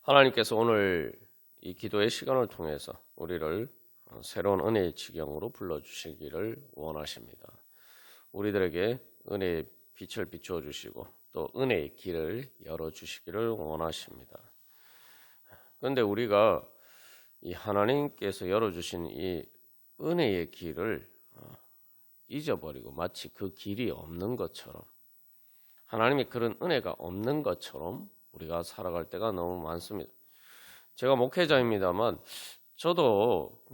하나님께서 오늘 이 기도의 시간을 통해서 우리를 새로운 은혜의 지경으로 불러주시기를 원하십니다. 우리들에게 은혜의 빛을 비추어 주시고 또 은혜의 길을 열어주시기를 원하십니다. 그런데 우리가 이 하나님께서 열어주신 이 은혜의 길을 잊어버리고 마치 그 길이 없는 것처럼, 하나님의 그런 은혜가 없는 것처럼 우리가 살아갈 때가 너무 많습니다. 제가 목회자입니다만 저도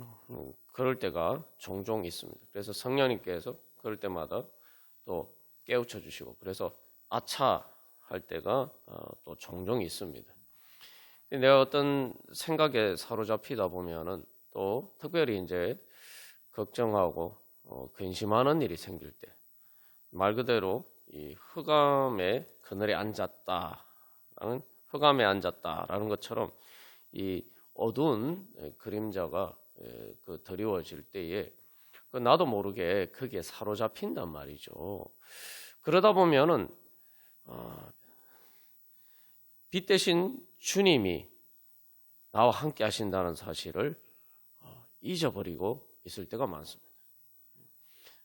그럴 때가 종종 있습니다. 그래서 성령님께서 그럴 때마다 또 깨우쳐 주시고, 그래서 아차 할 때가 또 종종 있습니다. 내가 어떤 생각에 사로잡히다 보면은 또 특별히 이제 걱정하고 근심하는 일이 생길 때, 말 그대로 이 흑암의 그늘에 앉았다라는 것처럼 이 어두운 그림자가 드리워질 때에 나도 모르게 그게 사로잡힌단 말이죠. 그러다 보면은 빛 대신 주님이 나와 함께 하신다는 사실을 잊어버리고 있을 때가 많습니다.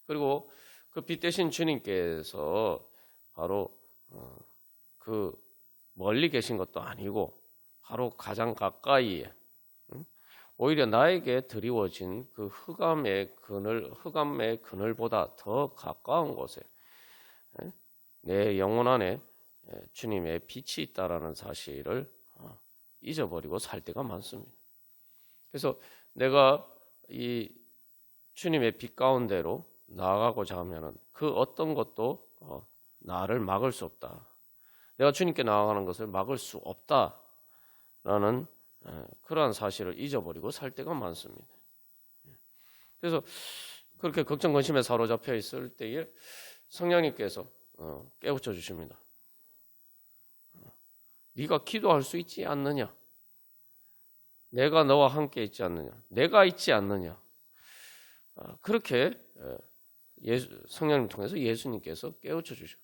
그리고 그 빛 대신 주님께서 바로 그 멀리 계신 것도 아니고 바로 가장 가까이에, 오히려 나에게 드리워진 그 흑암의 그늘보다 더 가까운 곳에 내 영혼 안에 주님의 빛이 있다라는 사실을 잊어버리고 살 때가 많습니다. 그래서 내가 이 주님의 빛 가운데로 나아가고자 하면은 그 어떤 것도 나를 막을 수 없다. 내가 주님께 나아가는 것을 막을 수 없다라는 그러한 사실을 잊어버리고 살 때가 많습니다. 그래서 그렇게 걱정 근심에 사로잡혀 있을 때에 성령님께서 깨우쳐 주십니다. 네가 기도할 수 있지 않느냐? 내가 너와 함께 있지 않느냐? 내가 있지 않느냐? 그렇게 성령님 통해서 예수님께서 깨우쳐 주셔.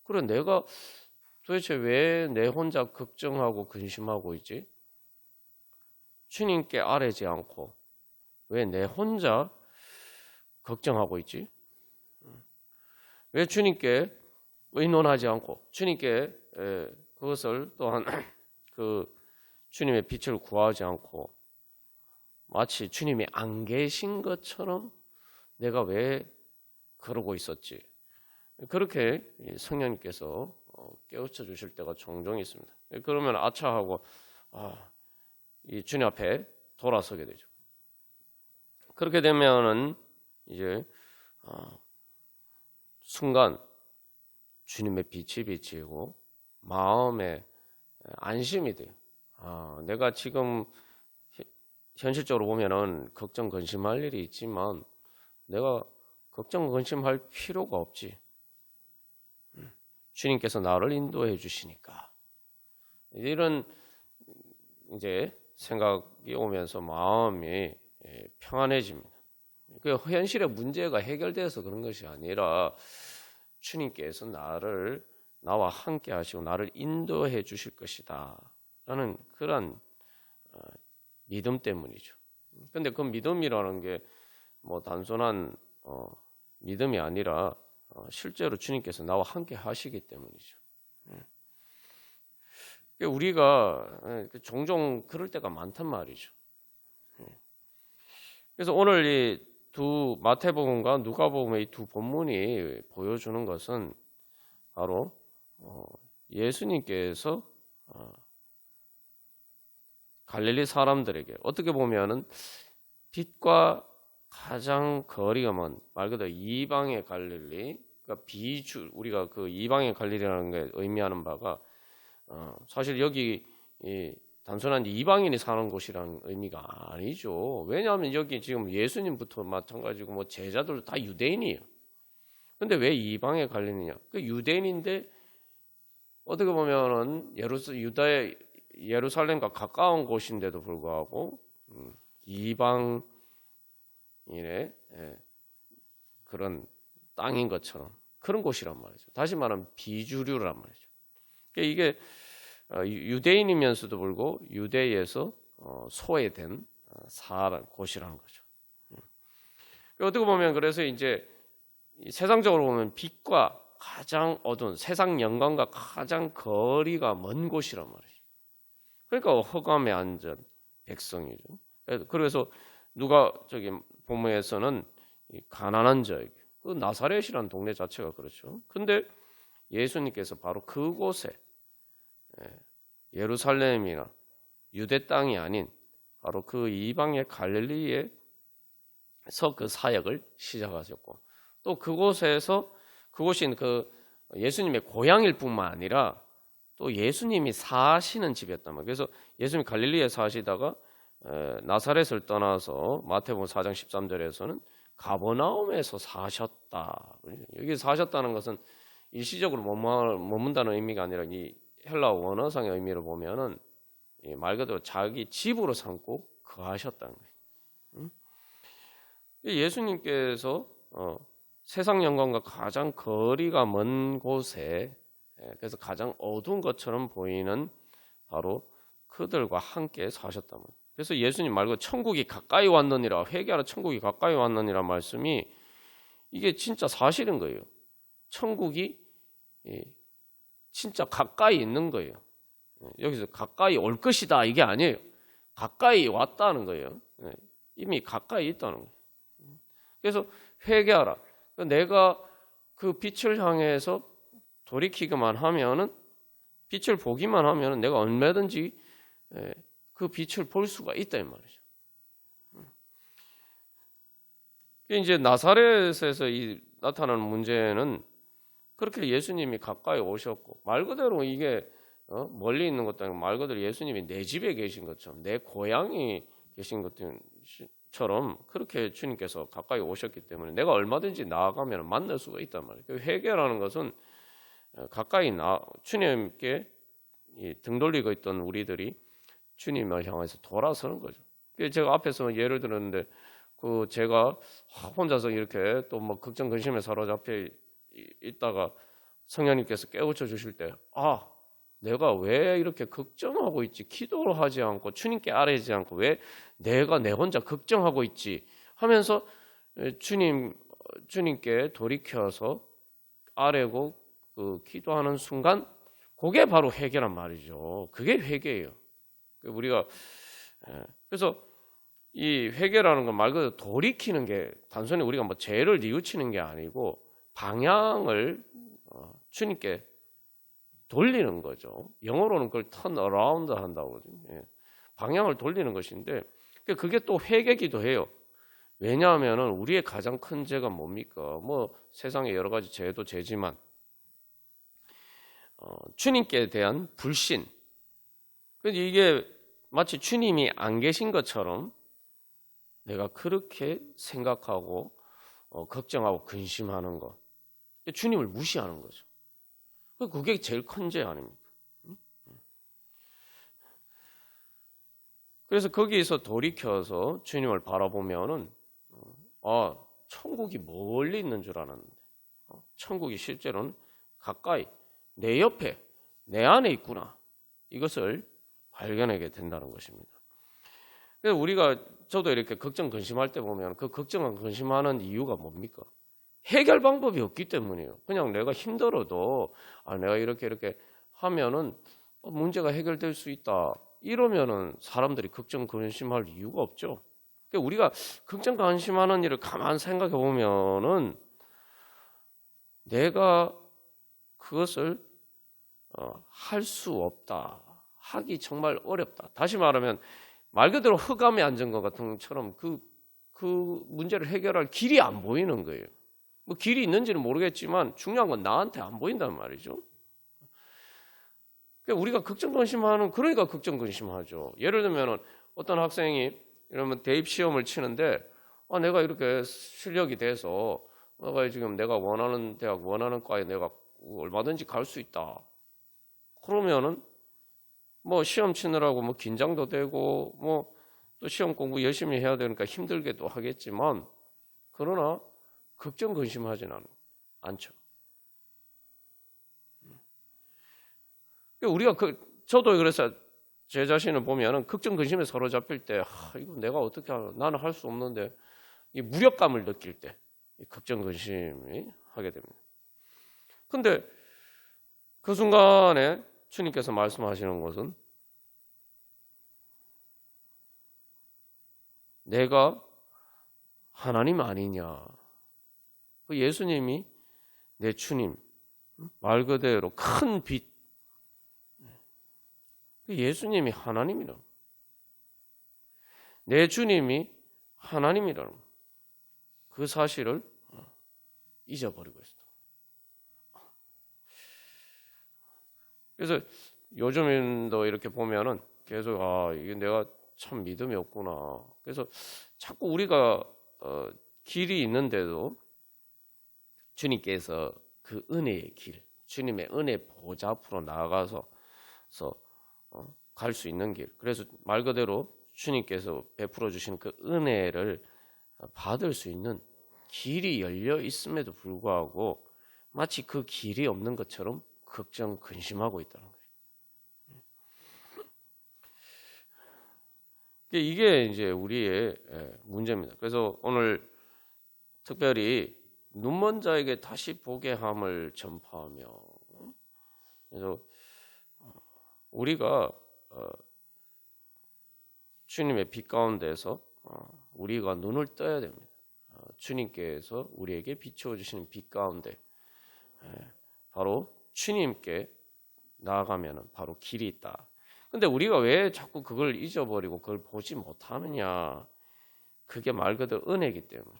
그래, 내가 도대체 왜 내 혼자 걱정하고 근심하고 있지? 주님께 아뢰지 않고 왜 내 혼자 걱정하고 있지? 왜 주님께 의논하지 않고 주님께 그것을 또한 그 주님의 빛을 구하지 않고 마치 주님이 안 계신 것처럼 내가 왜 그러고 있었지? 그렇게 성령님께서 깨우쳐 주실 때가 종종 있습니다. 그러면 아차하고 이 주님 앞에 돌아서게 되죠. 그렇게 되면은 이제 순간 주님의 빛이 비치고 마음에 안심이 돼요. 내가 지금 현실적으로 보면은 걱정 근심할 일이 있지만 내가 걱정 근심할 필요가 없지. 주님께서 나를 인도해 주시니까. 이런 이제 생각이 오면서 마음이 평안해집니다. 그 현실의 문제가 해결돼서 그런 것이 아니라 주님께서 나와 함께 하시고 나를 인도해 주실 것이다 라는 그런 믿음 때문이죠. 그런데 그 믿음이라는 게 뭐 단순한 믿음이 아니라 실제로 주님께서 나와 함께 하시기 때문이죠. 우리가 종종 그럴 때가 많단 말이죠. 그래서 오늘 이 두 마태복음과 누가복음의 이 두 본문이 보여주는 것은 바로 예수님께서 갈릴리 사람들에게 어떻게 보면은 빛과 가장 거리가 먼 말 그대로 이방의 갈릴리, 그러니까 우리가 그 이방의 갈릴리라는 게 의미하는 바가 사실 여기 단순한 이방인이 사는 곳이라는 의미가 아니죠. 왜냐하면 여기 지금 예수님부터 마찬가지고 뭐 제자들도 다 유대인이에요. 근데 왜 이방에 갈리느냐? 그 유대인인데 어떻게 보면은 예루살렘과 가까운 곳인데도 불구하고 이방인의 그런 땅인 것처럼 그런 곳이란 말이죠. 다시 말하면 비주류란 말이죠. 그러니까 이게 유대인이면서도 불구하고 유대에서 소외된 곳이라는 거죠. 어떻게 보면 그래서 이제 세상적으로 보면 빛과 가장 어두운 세상 영광과 가장 거리가 먼 곳이란 말이죠. 그러니까 흑암의 안전 백성이죠. 그래서 누가 저기 본문에서는 가난한 자에게 그 나사렛이라는 동네 자체가 그렇죠. 근데 예수님께서 바로 그곳에 예루살렘이나 유대 땅이 아닌 바로 그 이방의 갈릴리에서 그 사역을 시작하셨고 또 그곳에서 그곳이 그 예수님의 고향일 뿐만 아니라 또 예수님이 사시는 집이었단 말이에요. 그래서 예수님이 갈릴리에 사시다가 나사렛을 떠나서 마태복음 4장 13절에서는 가버나움에서 사셨다. 여기 사셨다는 것은 일시적으로 머문다는 의미가 아니라 이 헬라어 원어상의 의미를 보면은 말 그대로 자기 집으로 삼고 거하셨다는 거예요. 예수님께서 세상 영광과 가장 거리가 먼 곳에 그래서 가장 어두운 것처럼 보이는 바로 그들과 함께 사셨단 말이에요. 그래서 예수님 말고 천국이 가까이 왔느니라 회개하라 천국이 가까이 왔느니라 말씀이 이게 진짜 사실인 거예요. 천국이 진짜 가까이 있는 거예요. 여기서 가까이 올 것이다 이게 아니에요. 가까이 왔다는 거예요. 이미 가까이 있다는 거예요. 그래서 회개하라. 내가 그 빛을 향해서 돌이키기만 하면은 빛을 보기만 하면은 내가 얼마든지 그 빛을 볼 수가 있다 이 말이죠. 이제 나사렛에서 나타나는 문제는 그렇게 예수님이 가까이 오셨고 말 그대로 이게 멀리 있는 것도 아니고 말 그대로 예수님이 내 집에 계신 것처럼 내 고향이 계신 것처럼 그렇게 주님께서 가까이 오셨기 때문에 내가 얼마든지 나아가면 만날 수가 있단 말이에요. 회개라는 것은 가까이 주님께 등 돌리고 있던 우리들이 주님을 향해서 돌아서는 거죠. 제가 앞에서 예를 들었는데 그 제가 혼자서 이렇게 또 뭐 걱정 근심에 사로잡혀 있다가 성령님께서 깨우쳐 주실 때 내가 왜 이렇게 걱정하고 있지? 기도를 하지 않고 주님께 아뢰지 않고 왜 내가 내 혼자 걱정하고 있지? 하면서 주님께 돌이켜서 아뢰고 그 기도하는 순간 그게 바로 회개란 말이죠. 그게 회개예요. 우리가 그래서 이 회개라는 건 말 그대로 돌이키는 게 단순히 우리가 뭐 죄를 뉘우치는 게 아니고 방향을 주님께 돌리는 거죠. 영어로는 그걸 turn around 한다고 하거든요. 방향을 돌리는 것인데 그게 또 회개기도 해요. 왜냐하면 우리의 가장 큰 죄가 뭡니까? 뭐 세상에 여러 가지 죄도 죄지만 주님께 대한 불신. 이게 마치 주님이 안 계신 것처럼 내가 그렇게 생각하고 걱정하고 근심하는 것. 주님을 무시하는 거죠. 그게 제일 큰 죄 아닙니까? 그래서 거기에서 돌이켜서 주님을 바라보면은 천국이 멀리 있는 줄 알았는데 천국이 실제로는 가까이 내 옆에 내 안에 있구나. 이것을 발견하게 된다는 것입니다. 그래서 저도 이렇게 걱정 근심할 때 보면 그 걱정 근심하는 이유가 뭡니까? 해결 방법이 없기 때문이에요. 그냥 내가 힘들어도 내가 이렇게 하면은 문제가 해결될 수 있다. 이러면은 사람들이 걱정 근심할 이유가 없죠. 그러니까 우리가 걱정 근심하는 일을 가만 생각해 보면은 내가 그것을 할 수 없다. 하기 정말 어렵다. 다시 말하면 말 그대로 흑암에 앉은 것 같은 것처럼 그 문제를 해결할 길이 안 보이는 거예요. 뭐 길이 있는지는 모르겠지만 중요한 건 나한테 안 보인단 말이죠. 그러니까 우리가 걱정 근심하는 그러니까 걱정 근심하죠. 예를 들면 어떤 학생이 이러면 대입 시험을 치는데 내가 이렇게 실력이 돼서 내가 원하는 대학 원하는 과에 내가 얼마든지 갈 수 있다. 그러면은 뭐 시험 치느라고 뭐 긴장도 되고 뭐 또 시험 공부 열심히 해야 되니까 힘들게도 하겠지만 그러나 걱정 근심하지는 않죠. 우리가 저도 그래서 제 자신을 보면은 걱정 근심에 사로잡힐 때 이거 내가 어떻게 하나, 나는 할 수 없는데 이 무력감을 느낄 때 이 걱정 근심이 하게 됩니다. 근데 그 순간에 주님께서 말씀하시는 것은 내가 하나님 아니냐. 그 예수님이 내 주님, 말 그대로 큰 빛. 예수님이 하나님이라. 내 주님이 하나님이라는 그 사실을 잊어버리고 있어. 그래서 요즘도 이렇게 보면은 계속 이게 내가 참 믿음이 없구나. 그래서 자꾸 우리가 길이 있는데도 주님께서 그 은혜의 길, 주님의 은혜 보좌 앞으로 나아가서 갈 수 있는 길. 그래서 말 그대로 주님께서 베풀어 주신 그 은혜를 받을 수 있는 길이 열려 있음에도 불구하고 마치 그 길이 없는 것처럼 걱정, 근심하고 있다는 거예요. 이게 이제 우리의 문제입니다. 그래서 오늘 특별히 눈먼 자에게 다시 보게 함을 전파하며, 그래서 우리가 주님의 빛 가운데서 우리가 눈을 떠야 됩니다. 주님께서 우리에게 비추어 주시는 빛 가운데 바로 주님께 나아가면 바로 길이 있다. 근데 우리가 왜 자꾸 그걸 잊어버리고 그걸 보지 못하느냐? 그게 말 그대로 은혜이기 때문에.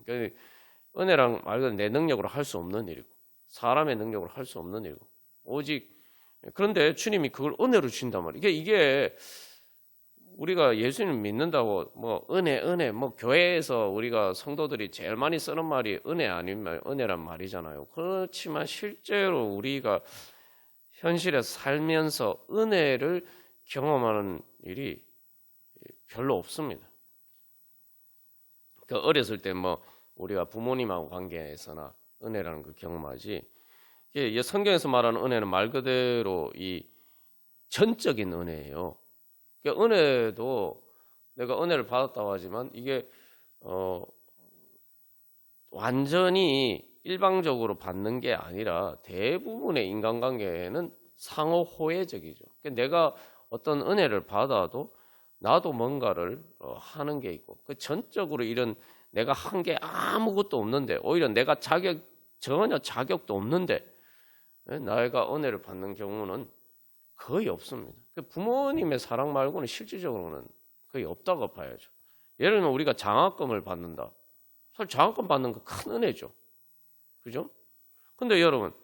그러니까 은혜랑 말 그대로 내 능력으로 할 수 없는 일이고 사람의 능력으로 할 수 없는 일이고 오직 그런데 주님이 그걸 은혜로 주신단 말이에요. 이게 우리가 예수님 믿는다고 뭐 은혜 뭐 교회에서 우리가 성도들이 제일 많이 쓰는 말이 은혜 아니면 은혜란 말이잖아요. 그렇지만 실제로 우리가 현실에 살면서 은혜를 경험하는 일이 별로 없습니다. 그 어렸을 때 뭐 우리가 부모님하고 관계에서나 은혜라는 걸 경험하지. 성경에서 말하는 은혜는 말 그대로 이 전적인 은혜예요. 그러니까 은혜도 내가 은혜를 받았다고 하지만 이게 완전히 일방적으로 받는 게 아니라 대부분의 인간관계에는 상호 호혜적이죠. 그러니까 내가 어떤 은혜를 받아도 나도 뭔가를 하는 게 있고 그 전적으로 이런 내가 한 게 아무것도 없는데 오히려 내가 전혀 자격도 없는데 나이가 은혜를 받는 경우는 거의 없습니다. 부모님의 사랑 말고는 실질적으로는 거의 없다고 봐야죠. 예를 들면 우리가 장학금을 받는다. 사실 장학금 받는 거 큰 은혜죠. 그죠? 근데 여러분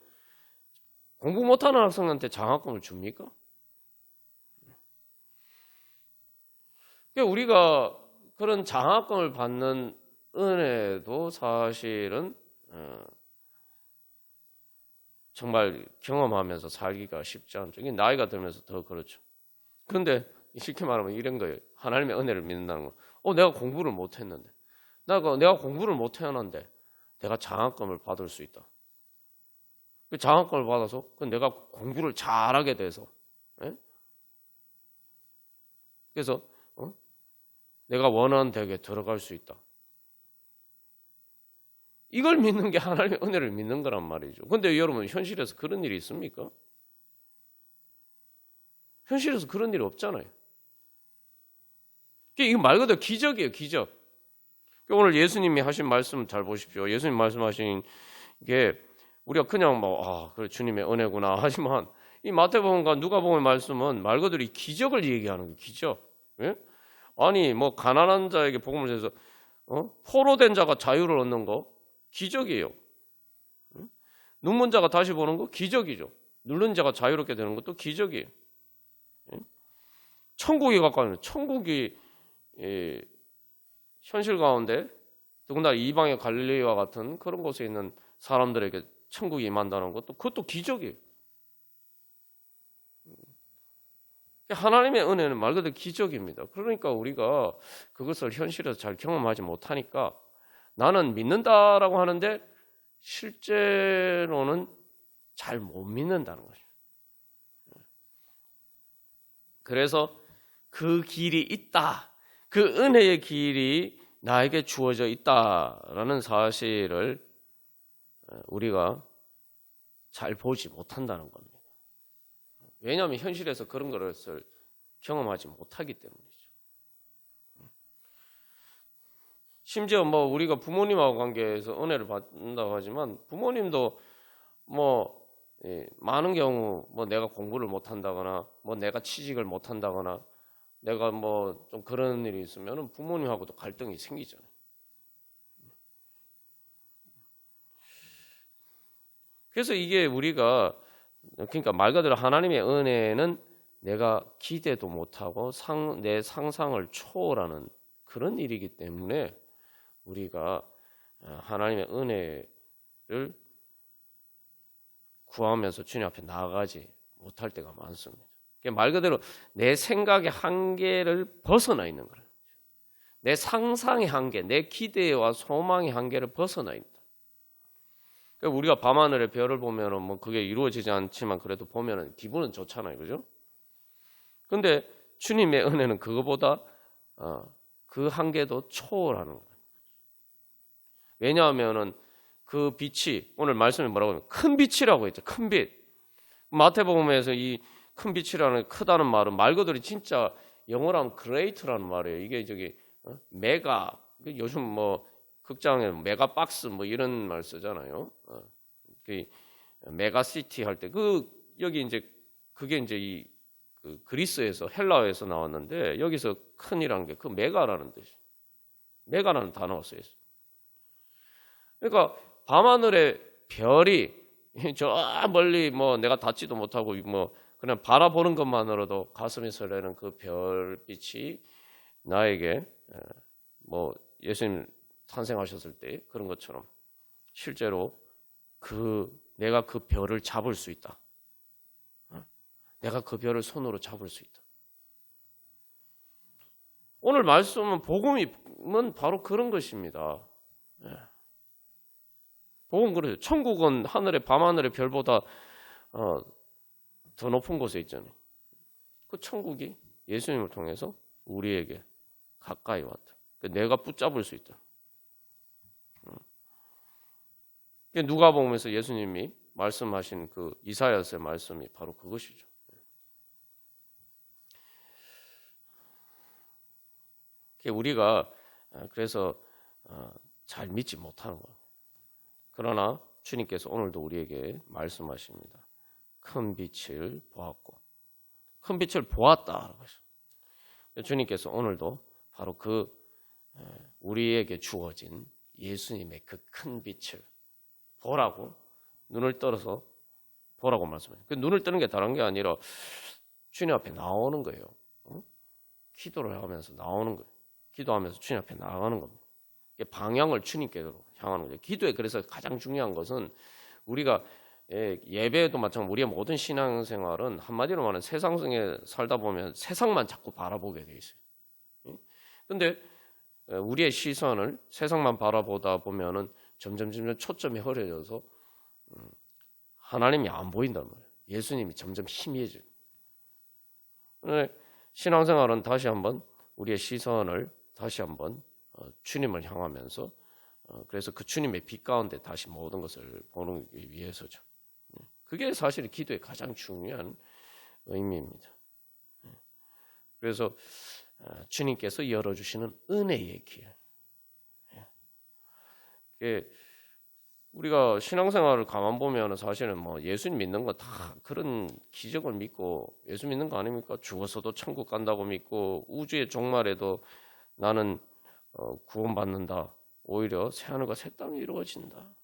공부 못하는 학생한테 장학금을 줍니까? 그러니까 우리가 그런 장학금을 받는 은혜도 사실은 정말 경험하면서 살기가 쉽지 않죠. 이게 나이가 들면서 더 그렇죠. 그런데 쉽게 말하면 이런 거예요. 하나님의 은혜를 믿는다는 거. 내가 공부를 못했는데, 내가 공부를 못해놨는데 내가 장학금을 받을 수 있다. 그 장학금을 받아서 내가 공부를 잘하게 돼서, 그래서 내가 원하는 대학에 들어갈 수 있다. 이걸 믿는 게 하나님의 은혜를 믿는 거란 말이죠. 근데 여러분 현실에서 그런 일이 있습니까? 현실에서 그런 일이 없잖아요. 이거 말 그대로 기적이에요, 기적. 오늘 예수님이 하신 말씀 잘 보십시오. 예수님 말씀하신 게 우리가 그냥 그래 주님의 은혜구나 하지만 이 마태복음과 누가복음의 말씀은 말 그대로 이 기적을 얘기하는 거예요, 기적. 예? 아니 뭐 가난한 자에게 복음을 전해서 포로된 자가 자유를 얻는 거 기적이에요. 눈먼 자가 다시 보는 거 기적이죠. 누른 자가 자유롭게 되는 것도 기적이에요. 천국이 가까우면 천국이 현실 가운데 더군다나 이방의 갈릴리와 같은 그런 곳에 있는 사람들에게 천국이 임한다는 것도 그것도 기적이에요. 하나님의 은혜는 말 그대로 기적입니다. 그러니까 우리가 그것을 현실에서 잘 경험하지 못하니까 나는 믿는다라고 하는데 실제로는 잘 못 믿는다는 거죠. 그래서 그 길이 있다. 그 은혜의 길이 나에게 주어져 있다라는 사실을 우리가 잘 보지 못한다는 겁니다. 왜냐하면 현실에서 그런 것을 경험하지 못하기 때문이죠. 심지어 뭐 우리가 부모님하고 관계에서 은혜를 받는다고 하지만 부모님도 뭐 많은 경우 뭐 내가 공부를 못한다거나 뭐 내가 취직을 못한다거나 내가 뭐 좀 그런 일이 있으면 부모님하고도 갈등이 생기잖아요. 그래서 이게 우리가 그러니까 말 그대로 하나님의 은혜는 내가 기대도 못하고 내 상상을 초월하는 그런 일이기 때문에 우리가 하나님의 은혜를 구하면서 주님 앞에 나아가지 못할 때가 많습니다. 말 그대로 내 생각의 한계를 벗어나 있는 거예요. 내 상상의 한계, 내 기대와 소망의 한계를 벗어나 있다. 그러니까 우리가 밤하늘의 별을 보면은 뭐 그게 이루어지지 않지만 그래도 보면은 기분은 좋잖아요, 그죠? 근데 주님의 은혜는 그거보다 그 한계도 초월하는 거예요. 왜냐하면은 그 빛이 오늘 말씀에 뭐라고 하면 큰 빛이라고 했죠. 큰 빛. 마태복음에서 이 큰 빛이라는 크다는 말은 말 그대로 진짜 영어로 하면 great라는 말이에요. 이게 저기 메가 요즘 뭐 극장에 메가 박스 뭐 이런 말 쓰잖아요. 그 메가시티 할 때 그 여기 이제 그게 이제 이 그 그리스에서 헬라어에서 나왔는데 여기서 큰이라는 게 그 메가라는 뜻이. 메가라는 단어가 쓰여 있어요. 그러니까 밤하늘의 별이 저 멀리 뭐 내가 닿지도 못하고 뭐 그냥 바라보는 것만으로도 가슴이 설레는 그 별빛이 나에게 뭐 예수님 탄생하셨을 때 그런 것처럼 실제로 내가 그 별을 잡을 수 있다. 내가 그 별을 손으로 잡을 수 있다. 오늘 말씀은 복음은 바로 그런 것입니다. 복음 그래요. 천국은 밤하늘의 별보다 더 높은 곳에 있잖아요. 그 천국이 예수님을 통해서 우리에게 가까이 왔다. 내가 붙잡을 수 있다. 누가복음에서 예수님이 말씀하신 그 이사야서의 말씀이 바로 그것이죠. 우리가 그래서 잘 믿지 못하는 거예요. 그러나 주님께서 오늘도 우리에게 말씀하십니다. 큰 빛을 보았고 큰 빛을 보았다. 주님께서 오늘도 바로 그 우리에게 주어진 예수님의 그 큰 빛을 보라고 눈을 떨어서 보라고 말씀해요. 그 눈을 뜨는 게 다른 게 아니라 주님 앞에 나오는 거예요. 기도를 하면서 나오는 거예요. 기도하면서 주님 앞에 나아가는 겁니다. 방향을 주님께로 향하는 거예요. 기도에 그래서 가장 중요한 것은 우리가 예배도 마찬가지로 우리의 모든 신앙생활은 한마디로 말하면 세상에 살다 보면 세상만 자꾸 바라보게 돼 있어요. 근데 우리의 시선을 세상만 바라보다 보면은 점점 초점이 흐려져서 하나님이 안 보인단 말이에요. 예수님이 점점 희미해져요. 신앙생활은 다시 한번 우리의 시선을 다시 한번 주님을 향하면서 그래서 그 주님의 빛 가운데 다시 모든 것을 보는 위해서죠. 그게 사실 기도의 가장 중요한 의미입니다. 그래서 주님께서 열어주시는 은혜의 길. 우리가 신앙생활을 가만 보면 사실은 뭐 예수님 믿는 거 다 그런 기적을 믿고 예수 믿는 거 아닙니까? 죽어서도 천국 간다고 믿고 우주의 종말에도 나는 구원받는다. 오히려 새하늘과 새 땅이 이루어진다.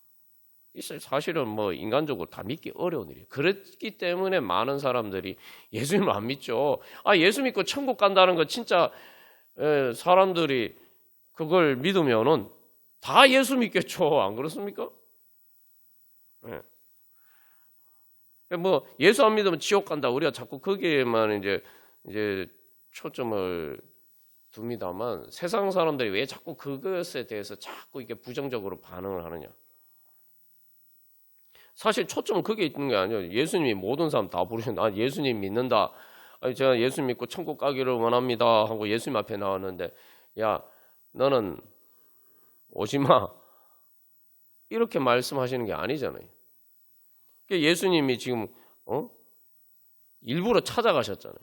사실은 뭐 인간적으로 다 믿기 어려운 일이에요. 그렇기 때문에 많은 사람들이 예수님을 안 믿죠. 예수 믿고 천국 간다는 거 진짜 사람들이 그걸 믿으면은 다 예수 믿겠죠. 안 그렇습니까? 뭐 예수 안 믿으면 지옥 간다. 우리가 자꾸 거기에만 이제 초점을 둡니다만 세상 사람들이 왜 자꾸 그것에 대해서 자꾸 이게 부정적으로 반응을 하느냐? 사실 초점은 그게 있는 게 아니에요. 예수님이 모든 사람 다 부르신다. 예수님 믿는다. 아니 제가 예수 믿고 천국 가기를 원합니다 하고 예수님 앞에 나왔는데 야 너는 오지 마 이렇게 말씀하시는 게 아니잖아요. 그러니까 예수님이 지금 일부러 찾아가셨잖아요.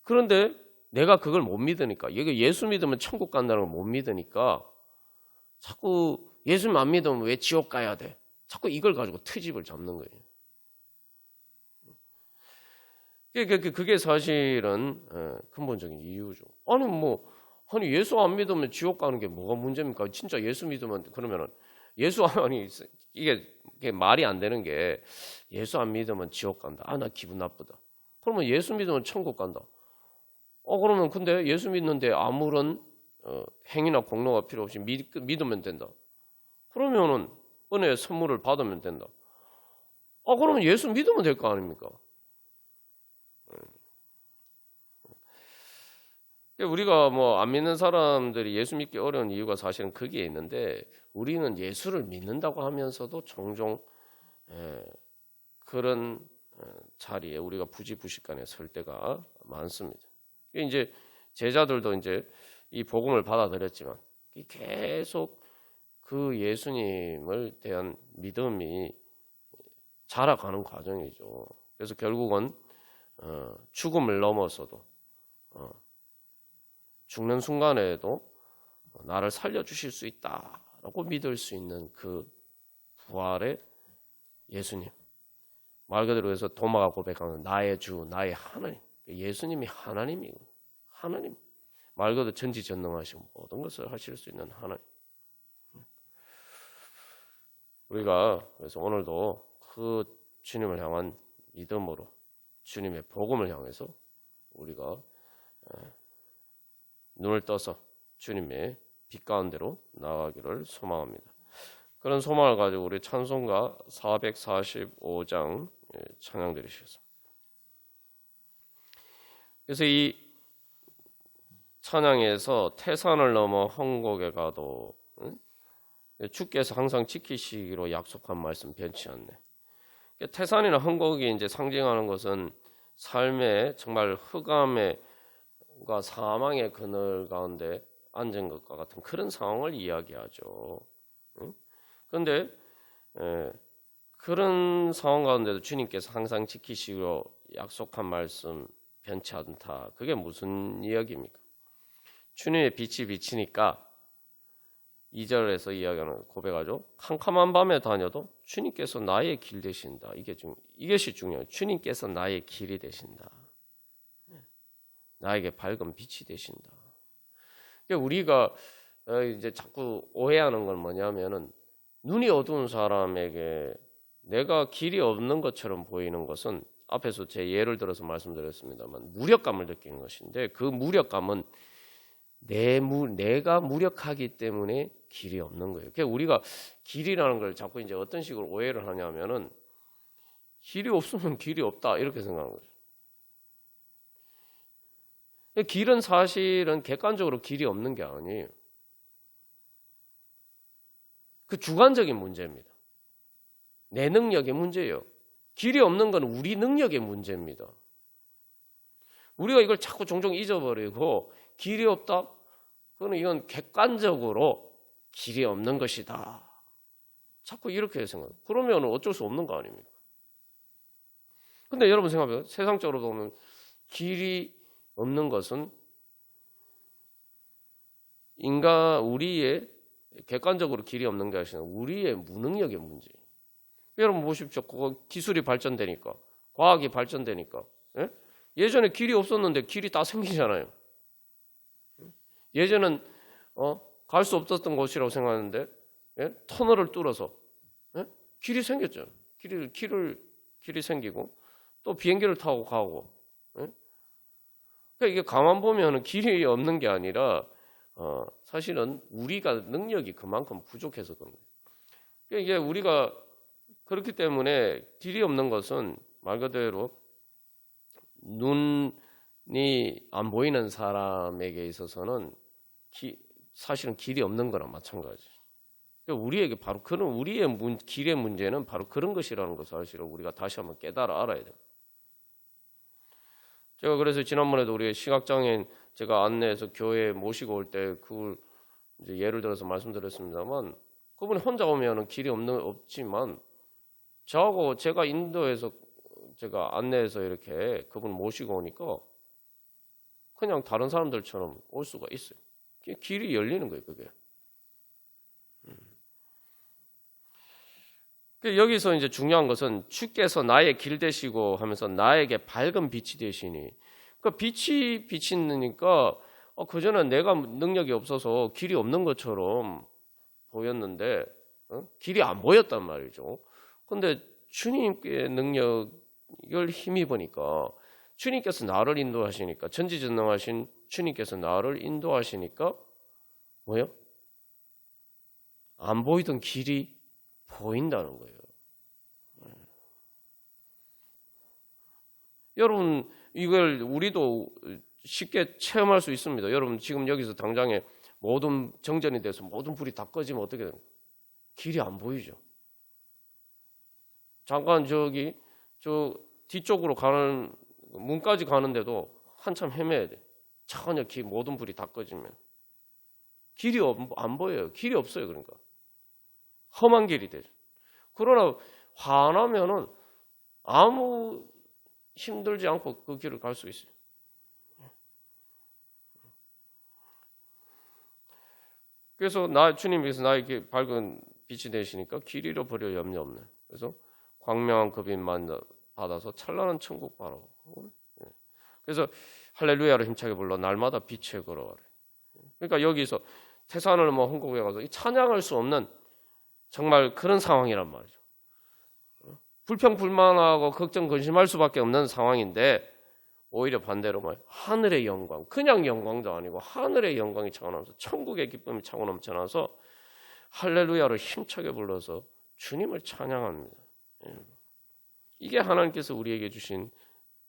그런데 내가 그걸 못 믿으니까 이게 예수 믿으면 천국 간다는 걸 못 믿으니까 자꾸 예수님 안 믿으면 왜 지옥 가야 돼? 자꾸 이걸 가지고 트집을 잡는 거예요. 그게 사실은 근본적인 이유죠. 아니 예수 안 믿으면 지옥 가는 게 뭐가 문제입니까? 진짜 예수 믿으면 그러면은 아니 이게 말이 안 되는 게 예수 안 믿으면 지옥 간다. 아 나 기분 나쁘다. 그러면 예수 믿으면 천국 간다. 그러면 근데 예수 믿는데 아무런 행위나 공로가 필요 없이 믿으면 된다. 그러면은 은혜의 선물을 받으면 된다. 그러면 예수 믿으면 될 거 아닙니까? 우리가 뭐 안 믿는 사람들이 예수 믿기 어려운 이유가 사실은 거기에 있는데 우리는 예수를 믿는다고 하면서도 종종 그런 자리에 우리가 부지부식간에 설 때가 많습니다. 이제 제자들도 이제 이 복음을 받아들였지만 계속 그 예수님을 대한 믿음이 자라가는 과정이죠. 그래서 결국은 죽음을 넘어서도 죽는 순간에도 나를 살려주실 수 있다라고 믿을 수 있는 그 부활의 예수님. 말 그대로 해서 도마가 고백하는 나의 주, 나의 하나님. 예수님이 하나님이고 하나님. 말 그대로 전지전능하시고 모든 것을 하실 수 있는 하나님. 우리가 그래서 오늘도 그 주님을 향한 믿음으로 주님의 복음을 향해서 우리가 눈을 떠서 주님의 빛 가운데로 나아가기를 소망합니다. 그런 소망을 가지고 우리 찬송가 445장 찬양 드리시겠습니다. 그래서 이 찬양에서 태산을 넘어 헝곡에 가도 주께서 항상 지키시기로 약속한 말씀 변치 않네. 태산이나 헝곡이 이제 상징하는 것은 삶의 정말 흑암과 사망의 그늘 가운데 앉은 것과 같은 그런 상황을 이야기하죠. 그런데 그런 상황 가운데도 주님께서 항상 지키시기로 약속한 말씀 변치 않다. 그게 무슨 이야기입니까? 주님의 빛이 비치니까 2절에서 이야기하는 고백하죠. 캄캄한 밤에 다녀도 주님께서 나의 길 되신다. 이것이 중요해요. 주님께서 나의 길이 되신다. 나에게 밝은 빛이 되신다. 우리가 이제 자꾸 오해하는 건 뭐냐면은 눈이 어두운 사람에게 내가 길이 없는 것처럼 보이는 것은 앞에서 제 예를 들어서 말씀드렸습니다만 무력감을 느끼는 것인데 그 무력감은 내가 무력하기 때문에 길이 없는 거예요. 그러니까 우리가 길이라는 걸 자꾸 이제 어떤 식으로 오해를 하냐면은 길이 없으면 길이 없다 이렇게 생각하는 거죠. 길은 사실은 객관적으로 길이 없는 게 아니에요. 그 주관적인 문제입니다. 내 능력의 문제예요. 길이 없는 건 우리 능력의 문제입니다. 우리가 이걸 자꾸 종종 잊어버리고 길이 없다? 그거는 이건 객관적으로 길이 없는 것이다. 자꾸 이렇게 생각해요. 그러면 어쩔 수 없는 거 아닙니까? 근데 여러분 생각해봐요. 세상적으로 보면 길이 없는 것은 우리의 객관적으로 길이 없는 게 아니라 우리의 무능력의 문제예요. 여러분 보십시오. 기술이 발전되니까, 과학이 발전되니까, 예전에 길이 없었는데 길이 다 생기잖아요. 예전엔 갈 수 없었던 곳이라고 생각하는데 터널을 뚫어서 길이 생겼죠. 길이 생기고 또 비행기를 타고 가고. 그러니까 이게 가만 보면 길이 없는 게 아니라 사실은 우리가 능력이 그만큼 부족해서 그런 거예요. 그러니까 이게 우리가 그렇기 때문에 길이 없는 것은 말 그대로 눈이 안 보이는 사람에게 있어서는 사실은 길이 없는 거랑 마찬가지죠. 우리에게 바로 그런 우리의 길의 문제는 바로 그런 것이라는 것을 사실은 우리가 다시 한번 깨달아 알아야 돼요. 제가 그래서 지난번에도 우리 시각장애인 제가 안내해서 교회에 모시고 올 때 그걸 이제 예를 들어서 말씀드렸습니다만, 그분이 혼자 오면은 길이 없지만 저하고 제가 인도해서 제가 안내해서 이렇게 그분 모시고 오니까 그냥 다른 사람들처럼 올 수가 있어요. 길이 열리는 거예요, 그게. 여기서 이제 중요한 것은 주께서 나의 길 되시고 하면서 나에게 밝은 빛이 되시니, 그 빛이 비치니까 그전엔 내가 능력이 없어서 길이 없는 것처럼 보였는데 길이 안 보였단 말이죠. 근데 주님께 능력을 힘입으니까, 주님께서 나를 인도하시니까, 전지전능하신 주님께서 나를 인도하시니까 뭐예요? 안 보이던 길이 보인다는 거예요. 여러분, 이걸 우리도 쉽게 체험할 수 있습니다. 여러분, 지금 여기서 당장에 모든 정전이 돼서 모든 불이 다 꺼지면 어떻게 됩니까? 길이 안 보이죠. 잠깐 저 뒤쪽으로 가는 문까지 가는데도 한참 헤매야 돼. 전혀 모든 불이 다 꺼지면 길이 안 보여요. 길이 없어요. 그러니까 험한 길이 되죠. 그러나 화나면은 아무 힘들지 않고 그 길을 갈 수 있어요. 그래서 주님께서 나에게 밝은 빛이 되시니까 길 잃어버릴 염려 없네. 그래서 광명한 그 빛만 받아서 찬란한 천국 바라보고. 그래서 할렐루야를 힘차게 불러 날마다 빛에 걸어가래. 그러니까 여기서 태산을 홍곡에 가서 찬양할 수 없는 정말 그런 상황이란 말이죠. 불평불만하고 걱정 근심할 수밖에 없는 상황인데, 오히려 반대로 하늘의 영광, 그냥 영광도 아니고 하늘의 영광이 차고 넘쳐서 천국의 기쁨이 차고 넘쳐나서 할렐루야를 힘차게 불러서 주님을 찬양합니다. 이게 하나님께서 우리에게 주신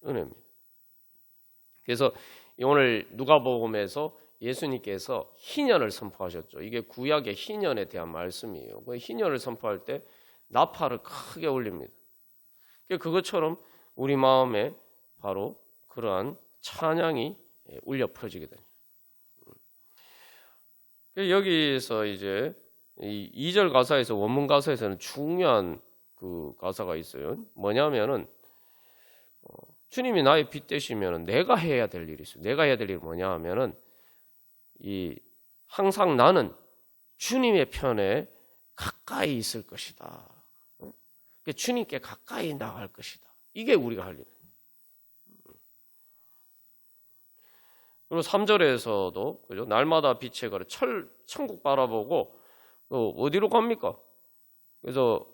은혜입니다. 그래서 오늘 누가복음에서 예수님께서 희년을 선포하셨죠. 이게 구약의 희년에 대한 말씀이에요. 그 희년을 선포할 때 나팔을 크게 올립니다. 그것처럼 우리 마음에 바로 그러한 찬양이 울려 퍼지게 됩니다. 여기서 이제 이 2절 가사에서, 원문 가사에서는 중요한 그 가사가 있어요. 뭐냐면은 주님이 나의 빛 되시면은 내가 해야 될 일이 있어요. 내가 해야 될 일이 뭐냐 하면은 항상 나는 주님의 편에 가까이 있을 것이다. 주님께 가까이 나갈 것이다. 이게 우리가 할 일이에요. 그리고 3절에서도 그죠? 날마다 빛에 걸어 천국 바라보고 어디로 갑니까? 그래서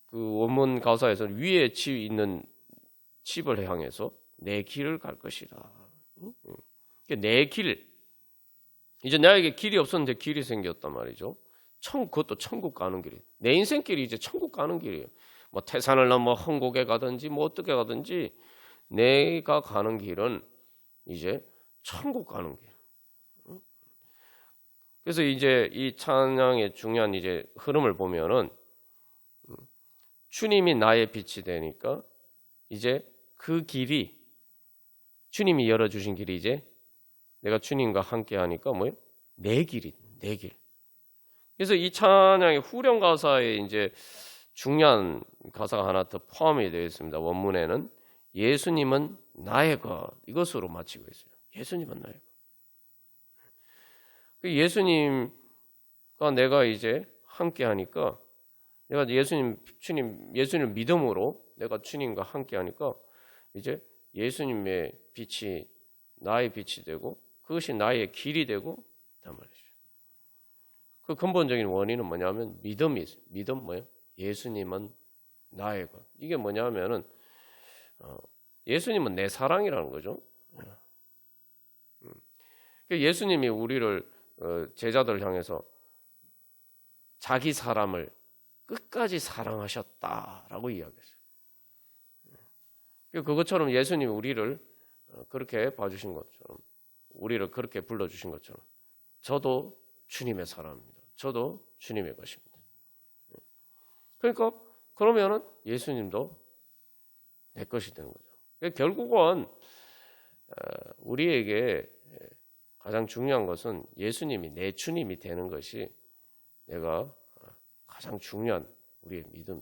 그 원문 가사에서는 위에 있는 집을 향해서 내 길을 갈 것이다. 내 길. 이제 나에게 길이 없었는데 길이 생겼단 말이죠. 그것도 천국 가는 길이에요. 내 인생길이 이제 천국 가는 길이에요. 태산을 넘어 헝곡에 가든지 어떻게 가든지 내가 가는 길은 이제 천국 가는 길. 그래서 이제 이 찬양의 중요한 이제 흐름을 보면은 주님이 나의 빛이 되니까 이제 그 길이, 주님이 열어주신 길이 이제 내가 주님과 함께 하니까 뭐예요? 내 길이, 내 길. 그래서 이 찬양의 후렴 가사에 이제 중요한 가사가 하나 더 포함이 되어 있습니다. 원문에는 예수님은 나의 것, 이것으로 마치고 있어요. 예수님은 나의 것. 예수님과 내가 이제 함께 하니까, 내가 예수님 믿음으로 내가 주님과 함께 하니까 이제 예수님의 빛이 나의 빛이 되고 그것이 나의 길이 되고 단 말이죠. 그 근본적인 원인은 뭐냐면 믿음이 있어요. 믿음 뭐예요? 예수님은 나의 것. 이게 뭐냐면은 예수님은 내 사랑이라는 거죠. 예수님이 우리를 제자들을 향해서 자기 사람을 끝까지 사랑하셨다라고 이야기했어요. 그것처럼 예수님이 우리를 그렇게 봐주신 것처럼, 우리를 그렇게 불러주신 것처럼 저도 주님의 사람입니다. 저도 주님의 것입니다. 그러니까 그러면은 예수님도 내 것이 되는 거죠. 그러니까 결국은 우리에게 가장 중요한 것은 예수님이 내 주님이 되는 것이 내가 가장 중요한 우리의 믿음.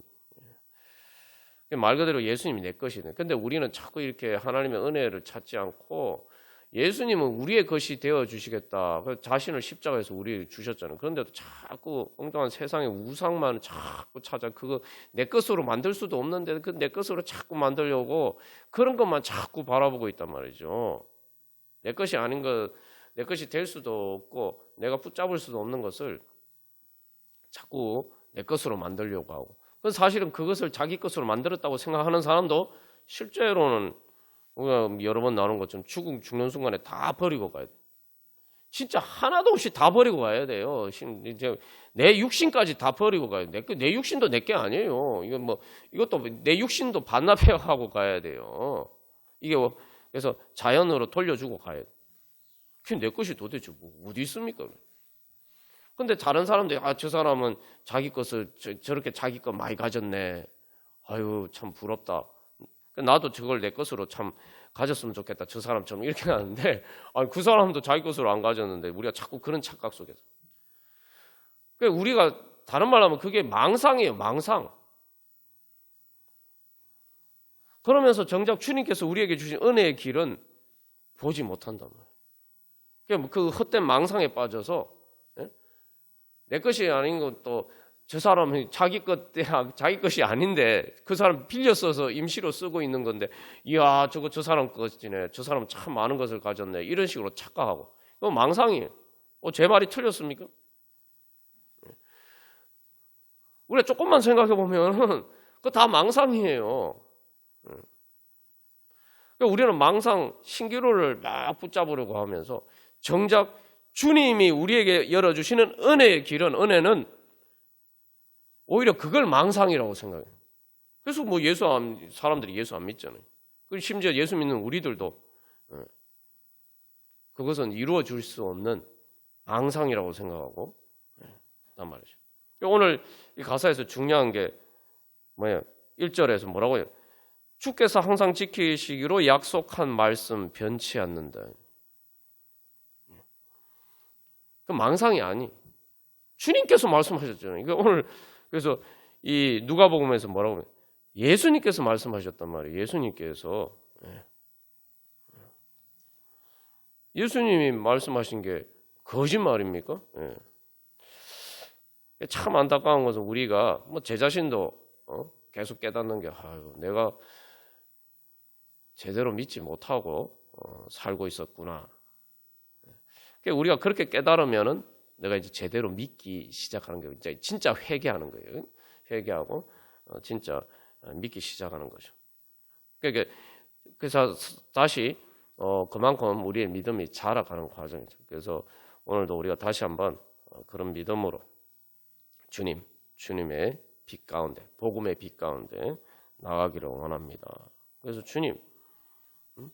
말 그대로 예수님이 내 것이 돼. 근데 우리는 자꾸 이렇게 하나님의 은혜를 찾지 않고 예수님은 우리의 것이 되어 주시겠다. 자신을 십자가에서 우리를 주셨잖아요. 그런데도 자꾸 엉뚱한 세상의 우상만 자꾸 찾아 그거 내 것으로 만들 수도 없는데 그 내 것으로 자꾸 만들려고 그런 것만 자꾸 바라보고 있단 말이죠. 내 것이 아닌 것, 내 것이 될 수도 없고 내가 붙잡을 수도 없는 것을 자꾸 내 것으로 만들려고 하고. 사실은 그것을 자기 것으로 만들었다고 생각하는 사람도 실제로는 우리가 여러 번 나오는 것처럼 죽는 순간에 다 버리고 가야 돼. 진짜 하나도 없이 다 버리고 가야 돼요. 이제 내 육신까지 다 버리고 가야 돼. 내 육신도 내 게 아니에요. 이것도 내 육신도 반납하고 가야 돼요. 이게 그래서 자연으로 돌려주고 가야 돼. 그게 내 것이 도대체 어디 있습니까? 근데 다른 사람들이 저 사람은 자기 것을 저렇게 자기 것 많이 가졌네. 아유 참 부럽다. 나도 저걸 내 것으로 참 가졌으면 좋겠다. 저 사람처럼 이렇게 하는데 그 사람도 자기 것으로 안 가졌는데 우리가 자꾸 그런 착각 속에서. 그러니까 우리가 다른 말로 하면 그게 망상이에요. 망상. 그러면서 정작 주님께서 우리에게 주신 은혜의 길은 보지 못한단 말이에요. 그러니까 그 헛된 망상에 빠져서 내 것이 아닌 것도 저 사람이 자기 것이 아닌데 그 사람 빌려 써서 임시로 쓰고 있는 건데 이야 저거 저 사람 것이네. 저 사람 참 많은 것을 가졌네. 이런 식으로 착각하고. 그건 망상이에요. 제 말이 틀렸습니까? 우리가 조금만 생각해 보면 그거 다 망상이에요. 그러니까 우리는 망상 신기루를 막 붙잡으려고 하면서 정작 주님이 우리에게 열어주시는 은혜의 길은 은혜는 오히려 그걸 망상이라고 생각해요. 그래서 사람들이 예수 안 믿잖아요. 그리고 심지어 예수 믿는 우리들도 그것은 이루어 줄 수 없는 망상이라고 생각하고 난 말이죠. 오늘 이 가사에서 중요한 게 뭐예요? 1절에서 뭐라고 해요? 주께서 항상 지키시기로 약속한 말씀 변치 않는다. 그 망상이 아니. 주님께서 말씀하셨잖아요. 그러니까 오늘 그래서 이 누가복음에서 뭐라고 하면 예수님께서 말씀하셨단 말이에요. 예수님이 말씀하신 게 거짓말입니까? 참 안타까운 것은 우리가 제 자신도 계속 깨닫는 게 내가 제대로 믿지 못하고 살고 있었구나. 우리가 그렇게 깨달으면은 내가 이제 제대로 믿기 시작하는 게 이제 진짜 회개하는 거예요. 회개하고 진짜 믿기 시작하는 거죠. 그래서 다시 그만큼 우리의 믿음이 자라가는 과정이죠. 그래서 오늘도 우리가 다시 한번 그런 믿음으로 주님의 빛 가운데, 복음의 빛 가운데 나가기를 원합니다. 그래서 주님,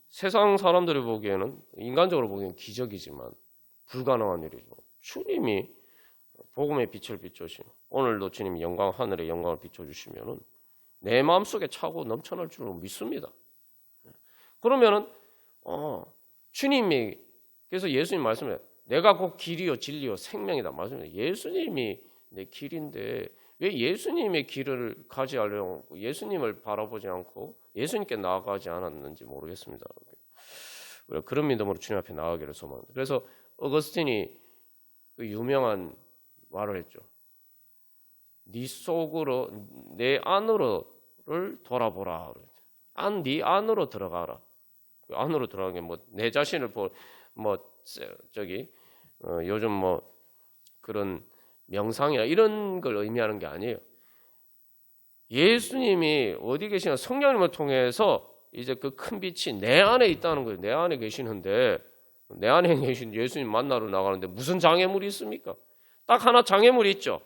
세상 사람들이 보기에는 인간적으로 보기에는 기적이지만 불가능한 일이죠. 주님이 복음의 빛을 비춰주시면 오늘도 주님이 하늘의 영광을 비춰주시면은 내 마음속에 차고 넘쳐날 줄로 믿습니다. 그러면은 주님이 그래서 예수님 말씀해 내가 곧 길이요 진리요 생명이다 말씀해 예수님이 내 길인데 왜 예수님의 길을 가지 않으려고 예수님을 바라보지 않고 예수님께 나아가지 않았는지 모르겠습니다. 우리가 그런 믿음으로 주님 앞에 나아가기를 소망합니다. 그래서 어거스틴이 그 유명한 말을 했죠. 네 속으로 내 안으로를 돌아보라. 네 안으로 들어가라. 그 안으로 들어가는 게 내 자신을 요즘 그런 명상이나 이런 걸 의미하는 게 아니에요. 예수님이 어디 계시나 성령님을 통해서 이제 그 큰 빛이 내 안에 있다는 거예요. 내 안에 계시는데 내 안에 계신 예수님 만나러 나가는데 무슨 장애물이 있습니까? 딱 하나 장애물이 있죠.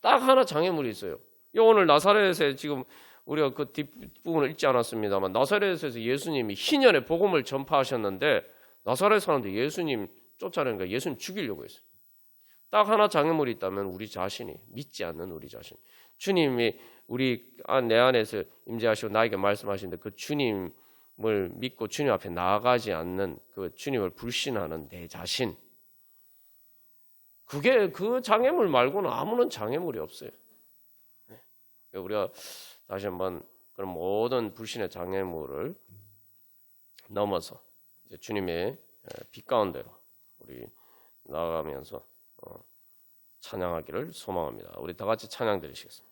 딱 하나 장애물이 있어요. 오늘 나사렛에 지금 우리가 그 뒷부분을 읽지 않았습니다만 나사렛에서 예수님이 희년의 복음을 전파하셨는데 나사렛 사람들 예수님 쫓아내니까 예수님 죽이려고 했어요. 딱 하나 장애물이 있다면 우리 자신이 믿지 않는 우리 자신. 주님이 내 안에서 임재하시고 나에게 말씀하시는데 그 주님을 믿고 주님 앞에 나아가지 않는 그 주님을 불신하는 내 자신, 그게 그 장애물 말고는 아무런 장애물이 없어요. 우리가 다시 한번 그런 모든 불신의 장애물을 넘어서 이제 주님의 빛 가운데로 우리 나아가면서 찬양하기를 소망합니다. 우리 다 같이 찬양 드리시겠습니다.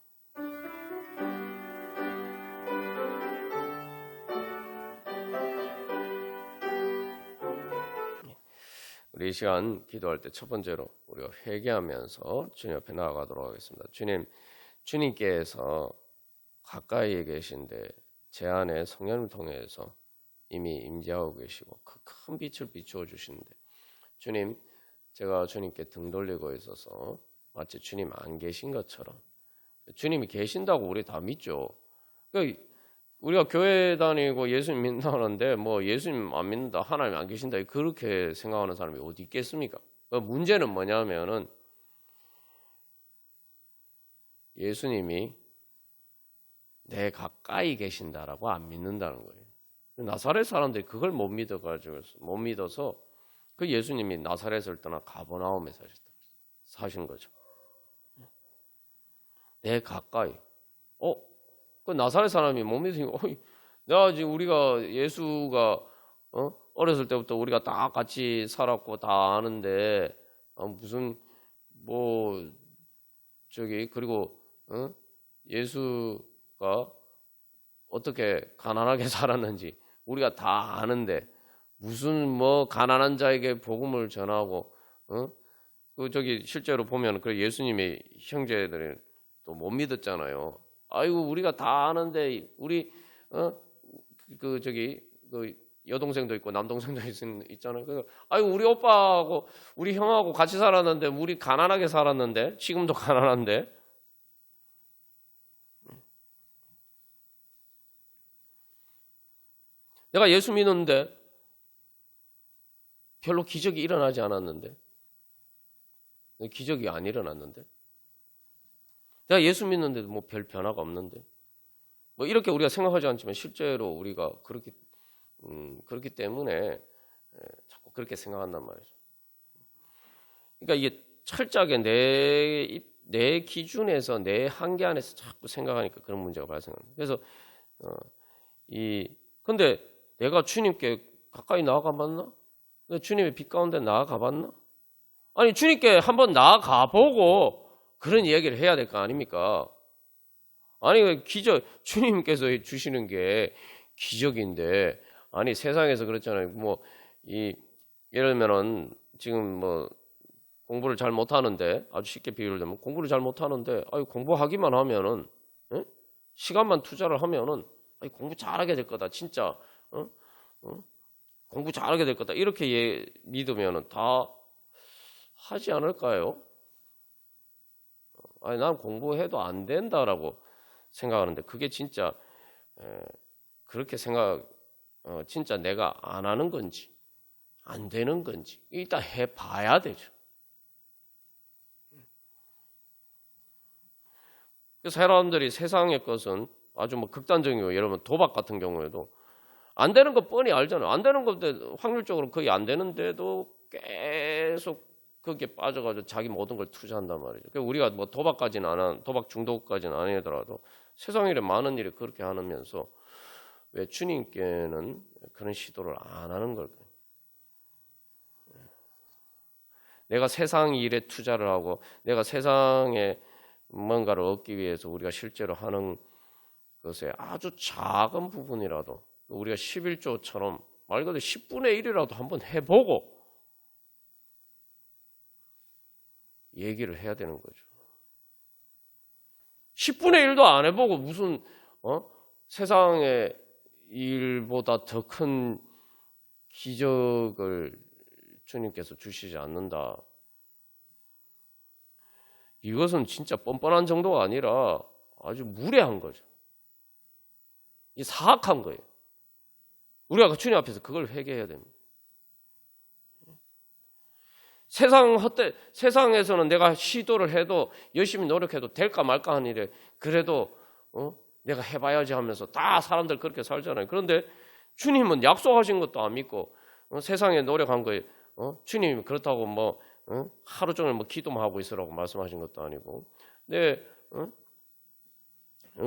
우리 이 시간 기도할 때 첫 번째로 우리가 회개하면서 주님 앞에 나아가도록 하겠습니다. 주님께서 가까이에 계신데 제 안에 성령을 통해서 이미 임재하고 계시고 그 큰 빛을 비추어 주시는데, 주님, 제가 주님께 등 돌리고 있어서 마치 주님 안 계신 것처럼, 주님이 계신다고 우리 다 믿죠. 그러니까 우리가 교회 다니고 예수님 믿는다는데 뭐 예수님 안 믿는다, 하나님 안 계신다, 그렇게 생각하는 사람이 어디 있겠습니까? 문제는 뭐냐면은 예수님이 내 가까이 계신다라고 안 믿는다는 거예요. 나사렛 사람들이 그걸 못 믿어서 그 예수님이 나사렛을 떠나 가버나움에 사신 거죠. 내 가까이. 그 나사렛 사람이 못 믿으니까, 내가 지금 우리가 예수가 어렸을 때부터 우리가 다 같이 살았고 다 아는데 무슨 그리고 예수가 어떻게 가난하게 살았는지 우리가 다 아는데 무슨 가난한 자에게 복음을 전하고 실제로 보면 그 예수님의 형제들이 또 못 믿었잖아요. 아이고 우리가 다 아는데 우리 그 여동생도 있고 남동생도 있잖아요. 그래서 아이고 우리 오빠하고 우리 형하고 같이 살았는데 우리 가난하게 살았는데 지금도 가난한데. 내가 예수 믿는데 별로 기적이 일어나지 않았는데, 기적이 안 일어났는데, 내가 예수 믿는데도 뭐 별 변화가 없는데, 이렇게 우리가 생각하지 않지만 실제로 우리가 그렇기 때문에 자꾸 그렇게 생각한단 말이죠. 그러니까 이게 철저하게 내 기준에서 내 한계 안에서 자꾸 생각하니까 그런 문제가 발생합니다. 그래서 근데 내가 주님께 가까이 나아가 봤나? 주님의 빛 가운데 나아가 봤나? 아니 주님께 한번 나아가 보고 그런 이야기를 해야 될 거 아닙니까? 아니 주님께서 주시는 게 기적인데, 아니 세상에서 그렇잖아요. 예를 들면은 지금 공부를 잘 못하는데, 아주 쉽게 비유를 들면 공부를 잘 못하는데 공부하기만 하면은 시간만 투자를 하면은 공부 잘하게 될 거다, 진짜 공부 잘하게 될 거다, 이렇게 믿으면은 다 하지 않을까요? 아니 난 공부해도 안 된다라고 생각하는데 그게 진짜 그렇게 진짜 내가 안 하는 건지 안 되는 건지 일단 해봐야 되죠. 사람들이 세상의 것은 아주 극단적인 거, 예를 들면 도박 같은 경우에도 안 되는 거 뻔히 알잖아요. 안 되는 건데 확률적으로 거의 안 되는데도 계속 거기에 빠져가지고 자기 모든 걸 투자한단 말이죠. 그러니까 우리가 도박 중독까지는 아니더라도 세상에 많은 일이 그렇게 하면서 왜 주님께는 그런 시도를 안 하는 걸까요? 내가 세상 일에 투자를 하고 내가 세상에 뭔가를 얻기 위해서 우리가 실제로 하는 것에 아주 작은 부분이라도 우리가 11조처럼 말 그대로 10분의 1이라도 한번 해보고 얘기를 해야 되는 거죠. 10분의 1도 안 해보고 무슨 세상의 일보다 더 큰 기적을 주님께서 주시지 않는다. 이것은 진짜 뻔뻔한 정도가 아니라 아주 무례한 거죠. 이 사악한 거예요. 우리가 주님 앞에서 그걸 회개해야 됩니다. 세상에서는 내가 시도를 해도 열심히 노력해도 될까 말까 하는 일에 그래도 내가 해봐야지 하면서 다 사람들 그렇게 살잖아요. 그런데 주님은 약속하신 것도 안 믿고 세상에 노력한 거에 주님이 그렇다고 뭐 하루 종일 뭐 기도만 하고 있으라고 말씀하신 것도 아니고, 근데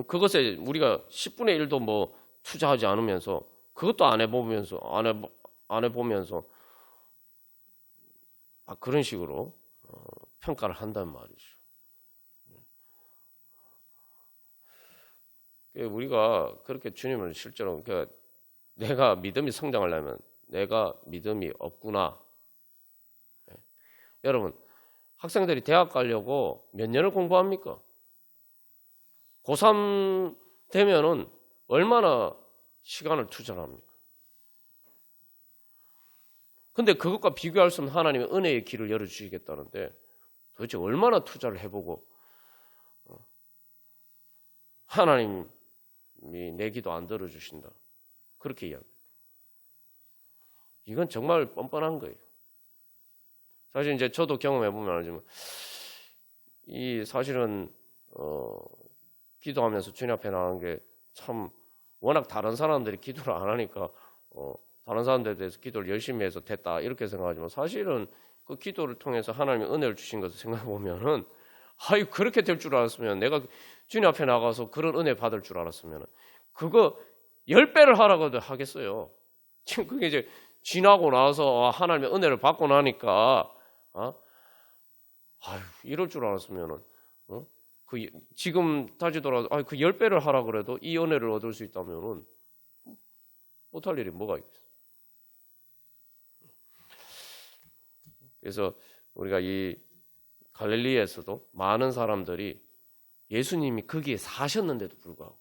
그것에 우리가 10분의 1도 뭐 투자하지 않으면서 그것도 안 해보면서 그런 식으로 평가를 한단 말이죠. 우리가 그렇게 주님을 실제로 내가 믿음이 성장하려면 내가 믿음이 없구나. 여러분, 학생들이 대학 가려고 몇 년을 공부합니까? 고3 되면은 얼마나 시간을 투자합니까? 근데 그것과 비교할 수 없는 하나님의 은혜의 길을 열어주시겠다는데 도대체 얼마나 투자를 해보고 하나님이 내 기도 안 들어주신다 그렇게 이야기해요. 이건 정말 뻔뻔한 거예요. 사실 이제 저도 경험해보면 알지만 이 사실은 기도하면서 주님 앞에 나간 게 참 워낙 다른 사람들이 기도를 안 하니까 다른 사람들에 대해서 기도를 열심히 해서 됐다 이렇게 생각하지만 사실은 그 기도를 통해서 하나님이 은혜를 주신 것을 생각해 보면은 그렇게 될 줄 알았으면 내가 주님 앞에 나가서 그런 은혜 받을 줄 알았으면 그거 10배를 하라고도 하겠어요. 지금 그게 이제 지나고 나서 하나님의 은혜를 받고 나니까 이럴 줄 알았으면은 지금 다시 돌아서 그 10배를 하라 그래도 이 은혜를 얻을 수 있다면은 못할 일이 뭐가 있겠어요. 그래서 우리가 이 갈릴리에서도 많은 사람들이 예수님이 거기에 사셨는데도 불구하고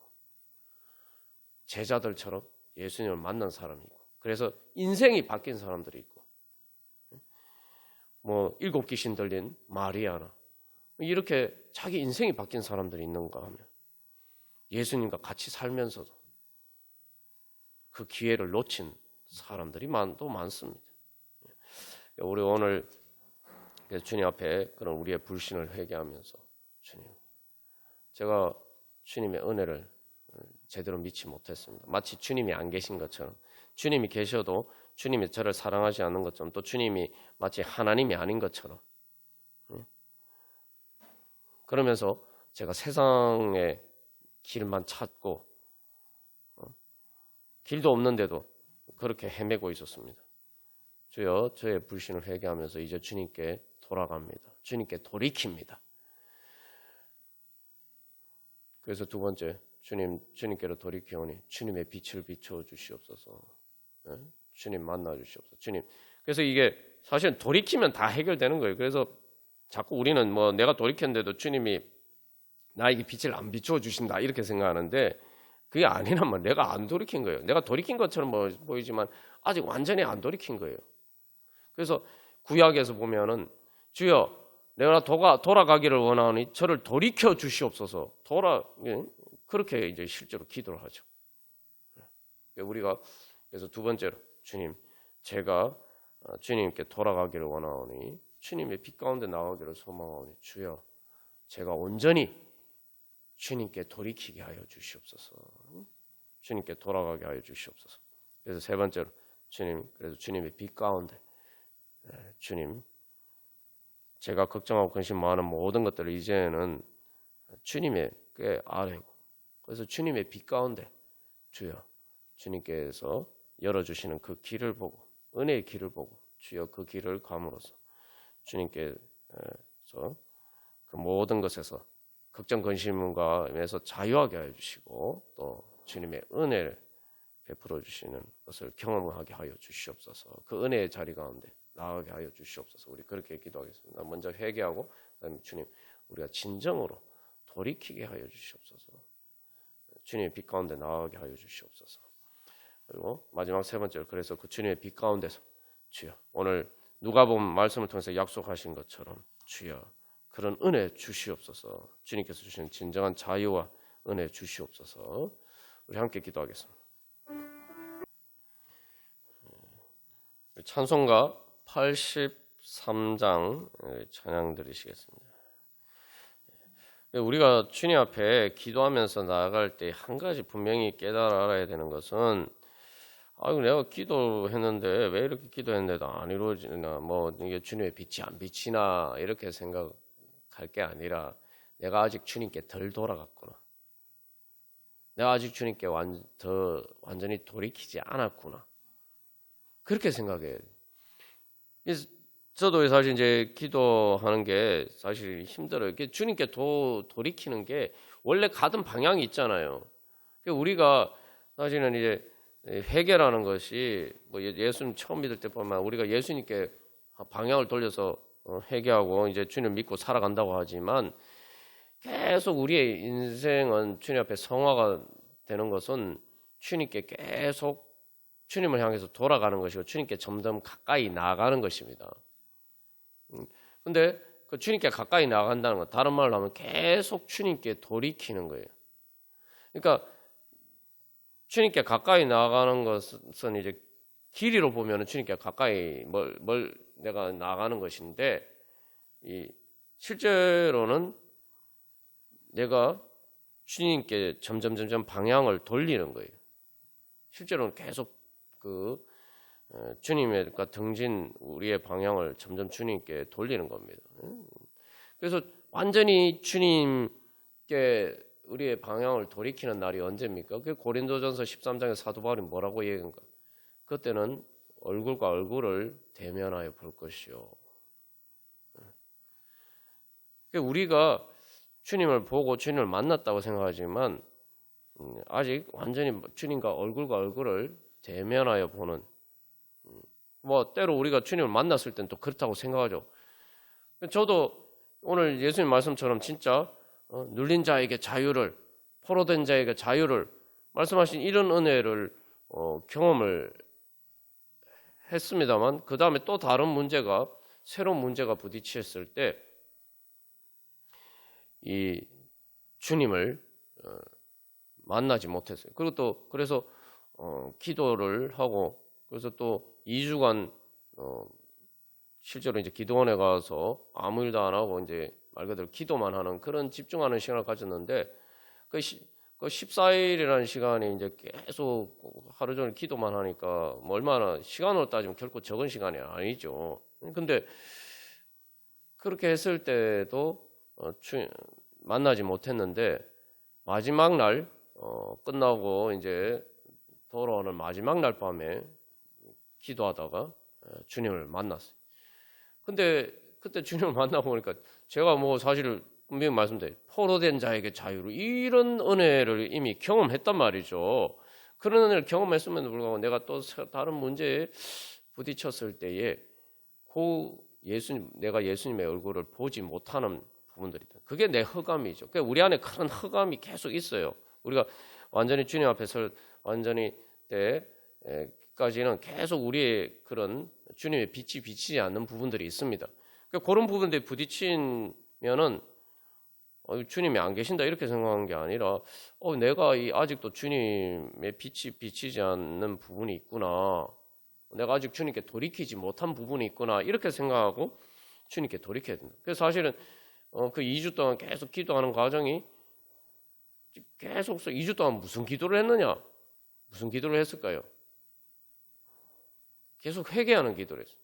제자들처럼 예수님을 만난 사람이 있고, 그래서 인생이 바뀐 사람들이 있고, 뭐 7 귀신 들린 마리아나 이렇게 자기 인생이 바뀐 사람들이 있는가 하면 예수님과 같이 살면서도 그 기회를 놓친 사람들이 또 많습니다. 우리 오늘 주님 앞에 그런 우리의 불신을 회개하면서 주님, 제가 주님의 은혜를 제대로 믿지 못했습니다. 마치 주님이 안 계신 것처럼, 주님이 계셔도 주님이 저를 사랑하지 않는 것처럼, 또 주님이 마치 하나님이 아닌 것처럼, 그러면서 제가 세상의 길만 찾고 길도 없는데도 그렇게 헤매고 있었습니다. 주여, 저의 불신을 회개하면서 이제 주님께 돌아갑니다. 주님께 돌이킵니다. 그래서 두 번째, 주님께로 돌이키오니 주님의 빛을 비춰 주시옵소서. 주님 만나 주시옵소서. 주님. 그래서 이게 사실 돌이키면 다 해결되는 거예요. 그래서 자꾸 우리는 뭐 내가 돌이켰는데도 주님이 나에게 빛을 안 비춰 주신다 이렇게 생각하는데 그게 아니란 말. 내가 안 돌이킨 거예요. 내가 돌이킨 것처럼 보이지만 아직 완전히 안 돌이킨 거예요. 그래서 구약에서 보면은 주여, 내가 돌아가기를 원하오니 저를 돌이켜 주시옵소서. 그렇게 이제 실제로 기도를 하죠. 우리가 그래서 두 번째로, 주님, 제가 주님께 돌아가기를 원하오니 주님의 빛 가운데 나오기를 소망하오니 주여, 제가 온전히 주님께 돌이키게 하여 주시옵소서. 주님께 돌아가게 하여 주시옵소서. 그래서 세 번째로, 주님, 그래서 주님의 빛 가운데, 주님, 제가 걱정하고 근심 많은 모든 것들을 이제는 주님의 꽤 아래고, 그래서 주님의 빛 가운데 주여, 주님께서 열어주시는 그 길을 보고, 은혜의 길을 보고 주여 그 길을 감으로써 주님께서 그 모든 것에서 걱정 근심과에서 자유하게 하여 주시고, 또 주님의 은혜를 베풀어 주시는 것을 경험하게 하여 주시옵소서. 그 은혜의 자리 가운데 나아가게 하여 주시옵소서. 우리 그렇게 기도하겠습니다. 먼저 회개하고, 그다음에 주님, 우리가 진정으로 돌이키게 하여 주시옵소서. 주님의 빛 가운데 나아가게 하여 주시옵소서. 그리고 마지막 세 번째로, 그래서 그 주님의 빛 가운데서 주여, 오늘 누가복음 말씀을 통해서 약속하신 것처럼 주여, 그런 은혜 주시옵소서. 주님께서 주시는 진정한 자유와 은혜 주시옵소서. 우리 함께 기도하겠습니다. 찬송가 87 53장 찬양 드리시겠습니다. 우리가 주님 앞에 기도하면서 나아갈 때 한 가지 분명히 깨달아 알아야 되는 것은 아이고 내가 기도했는데 왜 이렇게 기도했는데도 안 이루어지나 뭐 이게 주님의 빛이 안 비치나 이렇게 생각할 게 아니라 내가 아직 주님께 덜 돌아갔구나. 내가 아직 주님께 완전히 돌이키지 않았구나. 그렇게 생각해야 돼. 그래서 저도 사실 이제 기도하는 게 사실 힘들어요. 주님께 돌이키는 게 원래 가던 방향이 있잖아요. 우리가 사실은 이제 회개라는 것이 뭐 예수님 처음 믿을 때 보면 우리가 예수님께 방향을 돌려서 회개하고 이제 주님 믿고 살아간다고 하지만 계속 우리의 인생은 주님 앞에 성화가 되는 것은 주님께 계속 주님을 향해서 돌아가는 것이고 주님께 점점 가까이 나아가는 것입니다. 근데 그 주님께 가까이 나간다는 건 다른 말로 하면 계속 주님께 돌이키는 거예요. 그러니까 주님께 가까이 나아가는 것은 이제 길이로 보면 주님께 가까이 내가 나아가는 것인데 실제로는 내가 주님께 점점 방향을 돌리는 거예요. 실제로는 계속 주님의 등진 우리의 방향을 점점 주님께 돌리는 겁니다. 그래서 완전히 주님께 우리의 방향을 돌이키는 날이 언제입니까? 그 고린도전서 13장의 사도 바울이 뭐라고 얘기한가? 그때는 얼굴과 얼굴을 대면하여 볼 것이요. 우리가 주님을 보고 주님을 만났다고 생각하지만 아직 완전히 주님과 얼굴을 대면하여 보는 뭐 때로 우리가 주님을 만났을 땐 또 그렇다고 생각하죠. 저도 오늘 예수님 말씀처럼 진짜 눌린 자에게 자유를 포로된 자에게 자유를 말씀하신 이런 은혜를 경험을 했습니다만 그 다음에 또 다른 문제가 새로운 문제가 부딪혔을 때 이 주님을 만나지 못했어요. 그리고 또 그래서 기도를 하고 그래서 또 2주간 실제로 이제 기도원에 가서 아무 일도 안 하고 이제 말 그대로 기도만 하는 그런 집중하는 시간을 가졌는데 그 14일이라는 시간이 이제 계속 하루 종일 기도만 하니까 뭐 얼마나 시간으로 따지면 결코 적은 시간이 아니죠. 근데 그렇게 했을 때도 만나지 못했는데 마지막 날 끝나고 이제 돌아오는 마지막 날 밤에 기도하다가 주님을 만났어요. 근데 그때 주님을 만나고 보니까 제가 뭐 사실 분명히 말씀드려요. 포로된 자에게 자유를 이런 은혜를 이미 경험했단 말이죠. 그런 은혜를 경험했음에도 불구하고 내가 또 다른 문제에 부딪혔을 때에 내가 예수님의 얼굴을 보지 못하는 부분들이 있다. 그게 내 허감이죠. 그러니까 우리 안에 큰 허감이 계속 있어요. 우리가 완전히 주님 앞에서 완전히 때까지는 계속 우리의 그런 주님의 빛이 비치지 않는 부분들이 있습니다. 그러니까 그런 부분들이 부딪히면은 주님이 안 계신다 이렇게 생각하는 게 아니라 내가 아직도 주님의 빛이 비치지 않는 부분이 있구나. 내가 아직 주님께 돌이키지 못한 부분이 있구나 이렇게 생각하고 주님께 돌이켜야 된다. 그래서 사실은 그 2주 동안 계속 기도하는 과정이 계속 2주 동안 무슨 기도를 했느냐? 무슨 기도를 했을까요? 계속 회개하는 기도를 했어요.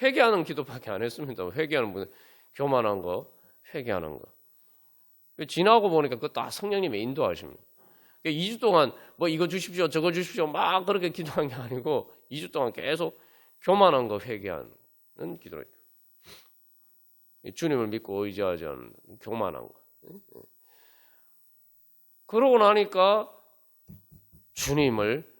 회개하는 기도밖에 안 했습니다. 회개하는 분, 교만한 거, 회개하는 거. 지나고 보니까 그거 다 성령님의 인도하십니다. 2주 동안 뭐 이거 주십시오, 저거 주십시오 막 그렇게 기도한 게 아니고 2주 동안 계속 교만한 거 회개하는 기도를 했죠. 주님을 믿고 의지하지 않는 교만한 거. 그러고 나니까 주님을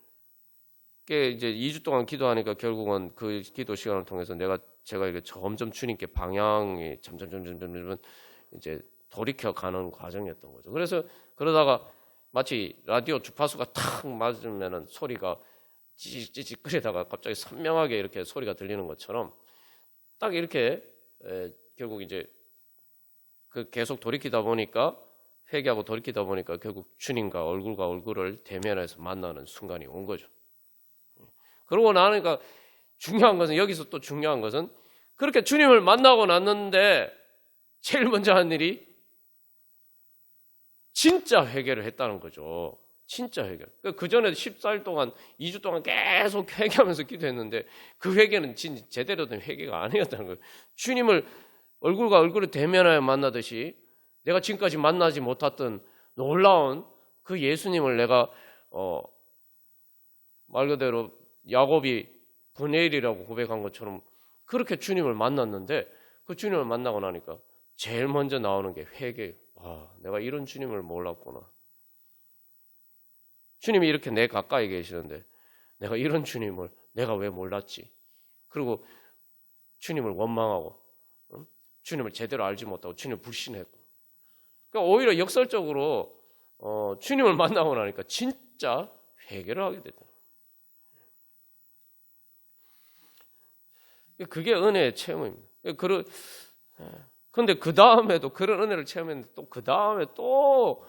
이제 2주 동안 기도하니까 결국은 그 기도 시간을 통해서 제가 이게 점점 주님께 방향이 점점 이제 돌이켜 가는 과정이었던 거죠. 그래서 그러다가 마치 라디오 주파수가 탁 맞으면은 소리가 찌직 끓이다가 갑자기 선명하게 이렇게 소리가 들리는 것처럼 딱 이렇게 결국 이제 그 계속 돌이키다 보니까 회개하고 돌이키다 보니까 결국 주님과 얼굴을 대면해서 만나는 순간이 온 거죠. 그러고 나니까 중요한 것은 여기서 또 중요한 것은 그렇게 주님을 만나고 났는데 제일 먼저 한 일이 진짜 회개를 했다는 거죠. 진짜 회개. 그 전에 14일 동안, 2주 동안 계속 회개하면서 기도했는데 그 회개는 제대로 된 회개가 아니었다는 거예요. 주님을 얼굴과 얼굴을 대면하여 만나듯이 내가 지금까지 만나지 못했던 놀라운 그 예수님을 내가 말 그대로 야곱이 분의 1이라고 고백한 것처럼 그렇게 주님을 만났는데 그 주님을 만나고 나니까 제일 먼저 나오는 게 회개예요. 와, 내가 이런 주님을 몰랐구나. 주님이 이렇게 내 가까이 계시는데 내가 이런 주님을 내가 왜 몰랐지? 그리고 주님을 원망하고 주님을 제대로 알지 못하고 주님을 불신했고, 그러니까 오히려 역설적으로 주님을 만나고 나니까 진짜 회개를 하게 됐다. 그게 은혜의 체험입니다. 그런데 그 다음에도 그런 은혜를 체험했는데 또 그 다음에 또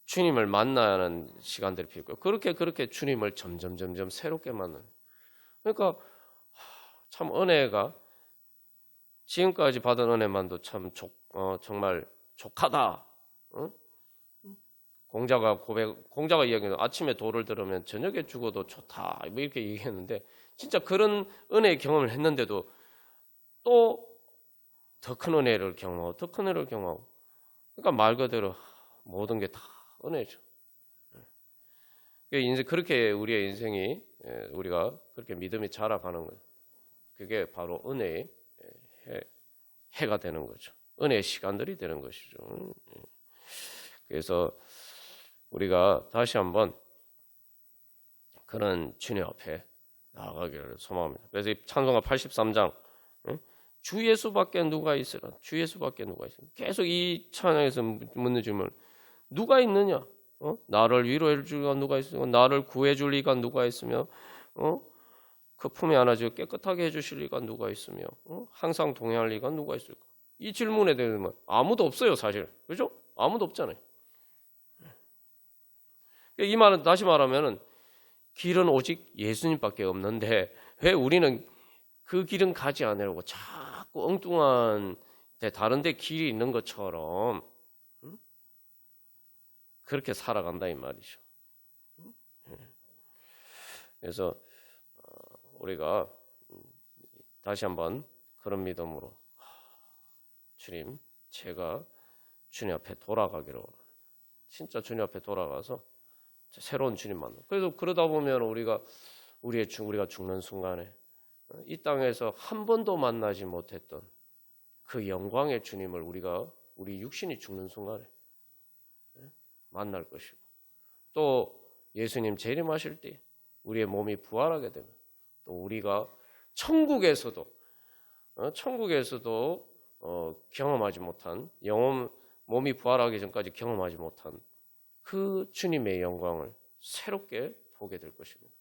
주님을 만나야 하는 시간들이 필요해요. 그렇게 주님을 점점 새롭게 만나는. 그러니까 참 은혜가 지금까지 받은 은혜만도 참 정말 족하다. 응? 공자가 이야기하는 아침에 도를 들으면 저녁에 죽어도 좋다. 뭐 이렇게 얘기했는데 진짜 그런 은혜의 경험을 했는데도 또 더 큰 은혜를 경험하고 더 큰 은혜를 경험하고, 그러니까 말 그대로 모든 게 다 은혜죠. 이제 그렇게 우리의 인생이, 우리가 그렇게 믿음이 자라가는 거예요. 그게 바로 은혜의 해가 되는 거죠. 은혜의 시간들이 되는 것이죠. 그래서 우리가 다시 한번 그런 주님 앞에 나아가기를 소망합니다. 그래서 이 찬송가 83장 주 예수밖에 누가 있으라, 주 예수밖에 누가 있으라, 계속 이 찬양에서 묻는 질문, 누가 있느냐? 나를 위로해 줄 이가 누가 있으며 나를 구해 줄 이가 누가 있으며 그 품에 안아주고 깨끗하게 해주실 이가 누가 있으며 항상 동행할 이가 누가 있을까? 이 질문에 대해서는 아무도 없어요, 사실. 그죠? 아무도 없잖아요. 이 말은 다시 말하면은 길은 오직 예수님밖에 없는데 왜 우리는 그 길은 가지 않으려고 자꾸 엉뚱한 다른 데 길이 있는 것처럼 그렇게 살아간다 이 말이죠. 그래서 우리가 다시 한번 그런 믿음으로 주님, 제가 주님 앞에 돌아가기로, 진짜 주님 앞에 돌아가서 새로운 주님 만나. 그래서 그러다 보면 우리가 죽는 순간에 이 땅에서 한 번도 만나지 못했던 그 영광의 주님을 우리 육신이 죽는 순간에 만날 것이고, 또 예수님 재림하실 때 우리의 몸이 부활하게 되면 또 우리가 천국에서도 경험하지 못한 몸이 부활하기 전까지 경험하지 못한 그 주님의 영광을 새롭게 보게 될 것입니다.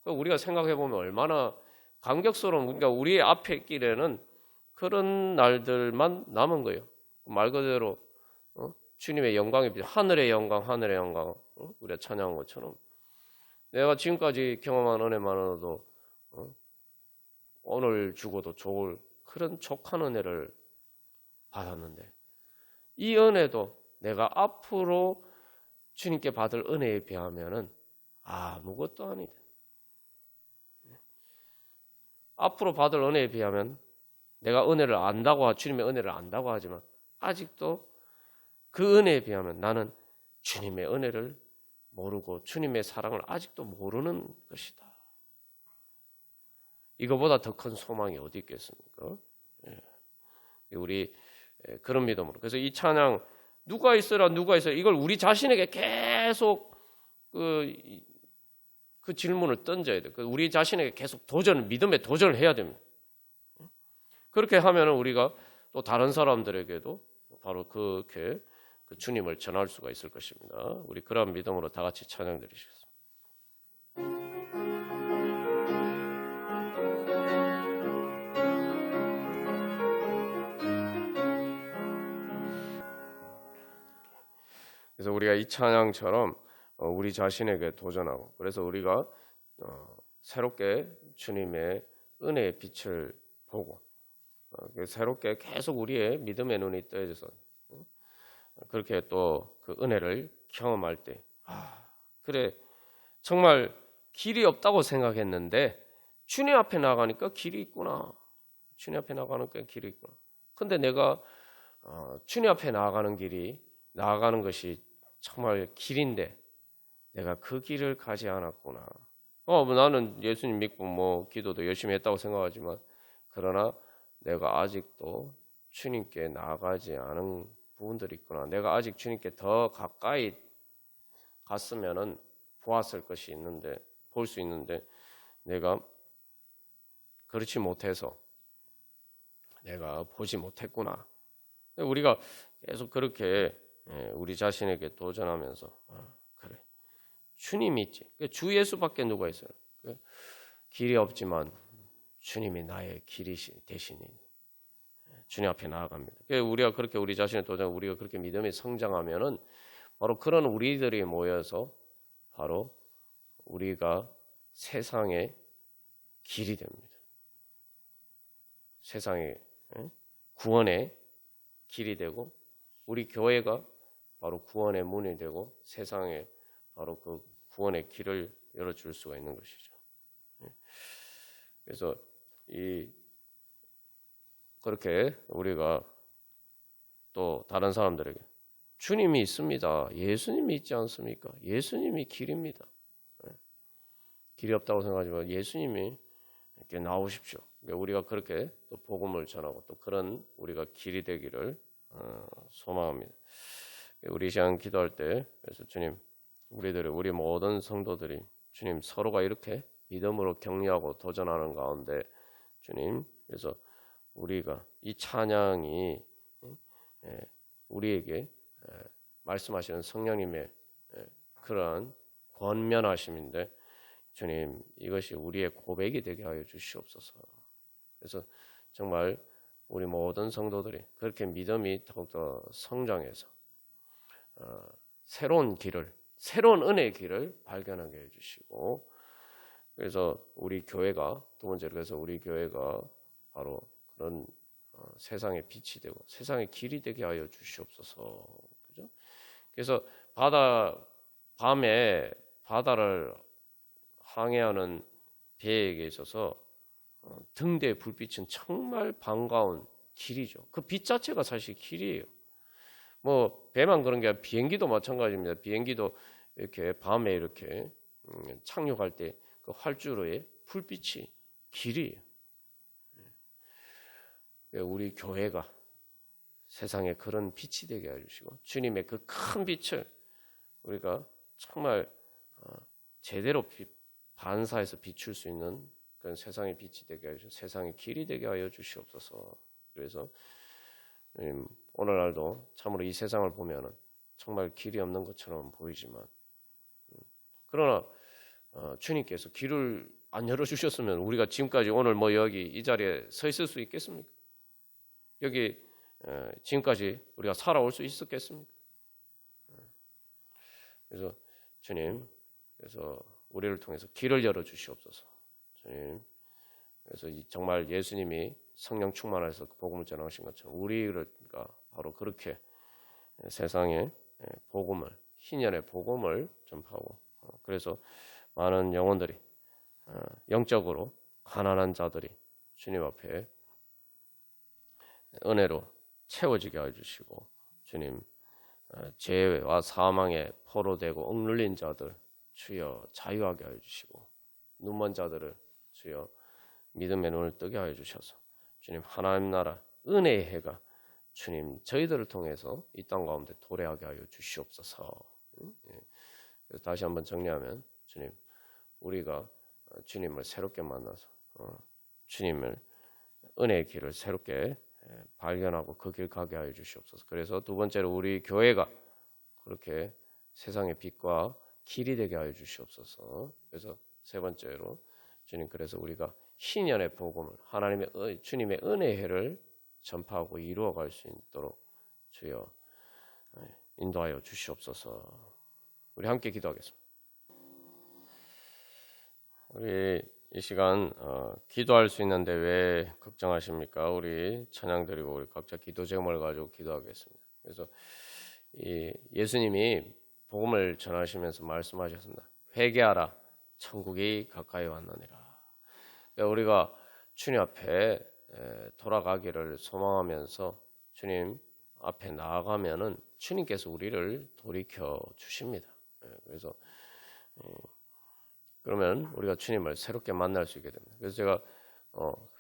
그러니까 우리가 생각해 보면 얼마나 감격스러운, 그러니까 우리의 앞에 길에는 그런 날들만 남은 거예요. 말 그대로 주님의 영광이 하늘의 영광, 우리가 찬양한 것처럼 내가 지금까지 경험한 은혜만으로도 오늘 죽어도 좋을 그런 족한 은혜를 받았는데, 이 은혜도 내가 앞으로 주님께 받을 은혜에 비하면은 아무것도 아니다. 앞으로 받을 은혜에 비하면 내가 주님의 은혜를 안다고 하지만 아직도 그 은혜에 비하면 나는 주님의 은혜를 모르고 주님의 사랑을 아직도 모르는 것이다. 이거보다 더 큰 소망이 어디 있겠습니까? 우리 그런 믿음으로. 그래서 이 찬양 누가 있어라 이걸 우리 자신에게 계속 그 질문을 던져야 돼요. 우리 자신에게 계속 믿음의 도전을 해야 됩니다. 그렇게 하면 우리가 또 다른 사람들에게도 바로 그렇게 그 주님을 전할 수가 있을 것입니다. 우리 그런 믿음으로 다 같이 찬양 드리시겠습니다. 그래서 우리가 이 찬양처럼 우리 자신에게 도전하고, 그래서 우리가 새롭게 주님의 은혜의 빛을 보고 새롭게 계속 우리의 믿음의 눈이 떠져서 그렇게 또 그 은혜를 경험할 때 그래 정말 길이 없다고 생각했는데 주님 앞에 나가니까 길이 있구나. 주님 앞에 나가니까 길이 있구나. 근데 내가 주님 앞에 나아가는 것이 정말 길인데 내가 그 길을 가지 않았구나. 뭐 나는 예수님 믿고 뭐 기도도 열심히 했다고 생각하지만 그러나 내가 아직도 주님께 나아가지 않은 부분들이 있구나. 내가 아직 주님께 더 가까이 갔으면은 보았을 것이 있는데 볼 수 있는데 내가 그렇지 못해서 내가 보지 못했구나. 우리가 계속 그렇게 우리 자신에게 도전하면서 그래 주님이 있지. 주 예수밖에 누가 있어요. 길이 없지만 주님이 나의 길이 되시니 주님 앞에 나아갑니다. 우리가 그렇게 우리 자신의 도전, 우리가 그렇게 믿음이 성장하면은 바로 그런 우리들이 모여서 바로 우리가 세상의 길이 됩니다. 세상의 구원의 길이 되고 우리 교회가 바로 구원의 문이 되고 세상에 바로 그 구원의 길을 열어줄 수가 있는 것이죠. 그래서 그렇게 우리가 또 다른 사람들에게 주님이 있습니다. 예수님이 있지 않습니까? 예수님이 길입니다. 길이 없다고 생각하지만 예수님이 이렇게 나오십시오. 우리가 그렇게 또 복음을 전하고 또 그런 우리가 길이 되기를 소망합니다. 우리 시간 기도할 때 그래서 주님 우리 모든 성도들이 주님 서로가 이렇게 믿음으로 격려하고 도전하는 가운데 주님 그래서 우리가 이 찬양이 우리에게 말씀하시는 성령님의 그러한 권면하심인데 주님 이것이 우리의 고백이 되게 하여 주시옵소서. 그래서 정말 우리 모든 성도들이 그렇게 믿음이 더욱더 성장해서 새로운 은혜의 길을 발견하게 해주시고 그래서 우리 교회가 두 번째로 그래서 우리 교회가 바로 그런 세상의 빛이 되고 세상의 길이 되게 하여 주시옵소서. 그죠? 그래서 밤에 바다를 항해하는 배에게 있어서 등대의 불빛은 정말 반가운 길이죠. 그 빛 자체가 사실 길이에요. 뭐 배만 그런 게 아니라 비행기도 마찬가지입니다. 비행기도 이렇게 밤에 이렇게 착륙할 때 그 활주로의 불빛이 길이에요. 우리 교회가 세상에 그런 빛이 되게 해주시고 주님의 그 큰 빛을 우리가 정말 제대로 반사해서 비출 수 있는 그런 세상의 빛이 되게 하여 주시고 세상의 길이 되게 하여 주시옵소서. 그래서 오늘날도 참으로 이 세상을 보면은 정말 길이 없는 것처럼 보이지만 그러나 주님께서 길을 안 열어주셨으면 우리가 지금까지 오늘 뭐 여기 이 자리에 서 있을 수 있겠습니까? 여기 지금까지 우리가 살아올 수 있었겠습니까? 그래서 주님 그래서 우리를 통해서 길을 열어주시옵소서. 주님 그래서 정말 예수님이 성령 충만해서 복음을 전하신 것처럼 우리가 바로 그렇게 세상에 복음을 희년의 복음을 전파하고 그래서 많은 영혼들이 영적으로 가난한 자들이 주님 앞에 은혜로 채워지게 해주시고 주님 죄와 사망에 포로되고 억눌린 자들 주여 자유하게 해주시고 눈먼 자들을 주여 믿음의 눈을 뜨게 하여 주셔서 주님 하나님 나라 은혜의 해가 주님 저희들을 통해서 이 땅 가운데 도래하게 하여 주시옵소서. 그래서 다시 한번 정리하면 주님 우리가 주님을 새롭게 만나서 주님을 은혜의 길을 새롭게 발견하고 그 길 가게 하여 주시옵소서. 그래서 두 번째로 우리 교회가 그렇게 세상의 빛과 길이 되게 하여 주시옵소서. 그래서 세 번째로 주님 그래서 우리가 희년의 복음을 주님의 은혜의 해를 전파하고 이루어갈 수 있도록 주여 인도하여 주시옵소서. 우리 함께 기도하겠습니다. 우리 이 시간 기도할 수 있는데 왜 걱정하십니까? 우리 찬양 드리고 우리 각자 기도 제목을 가지고 기도하겠습니다. 그래서 예수님이 복음을 전하시면서 말씀하셨습니다. 회개하라, 천국이 가까이 왔느니라. 그러니까 우리가 주님 앞에 돌아가기를 소망하면서 주님 앞에 나아가면은 주님께서 우리를 돌이켜 주십니다. 그래서 그러면 우리가 주님을 새롭게 만날 수 있게 됩니다. 그래서 제가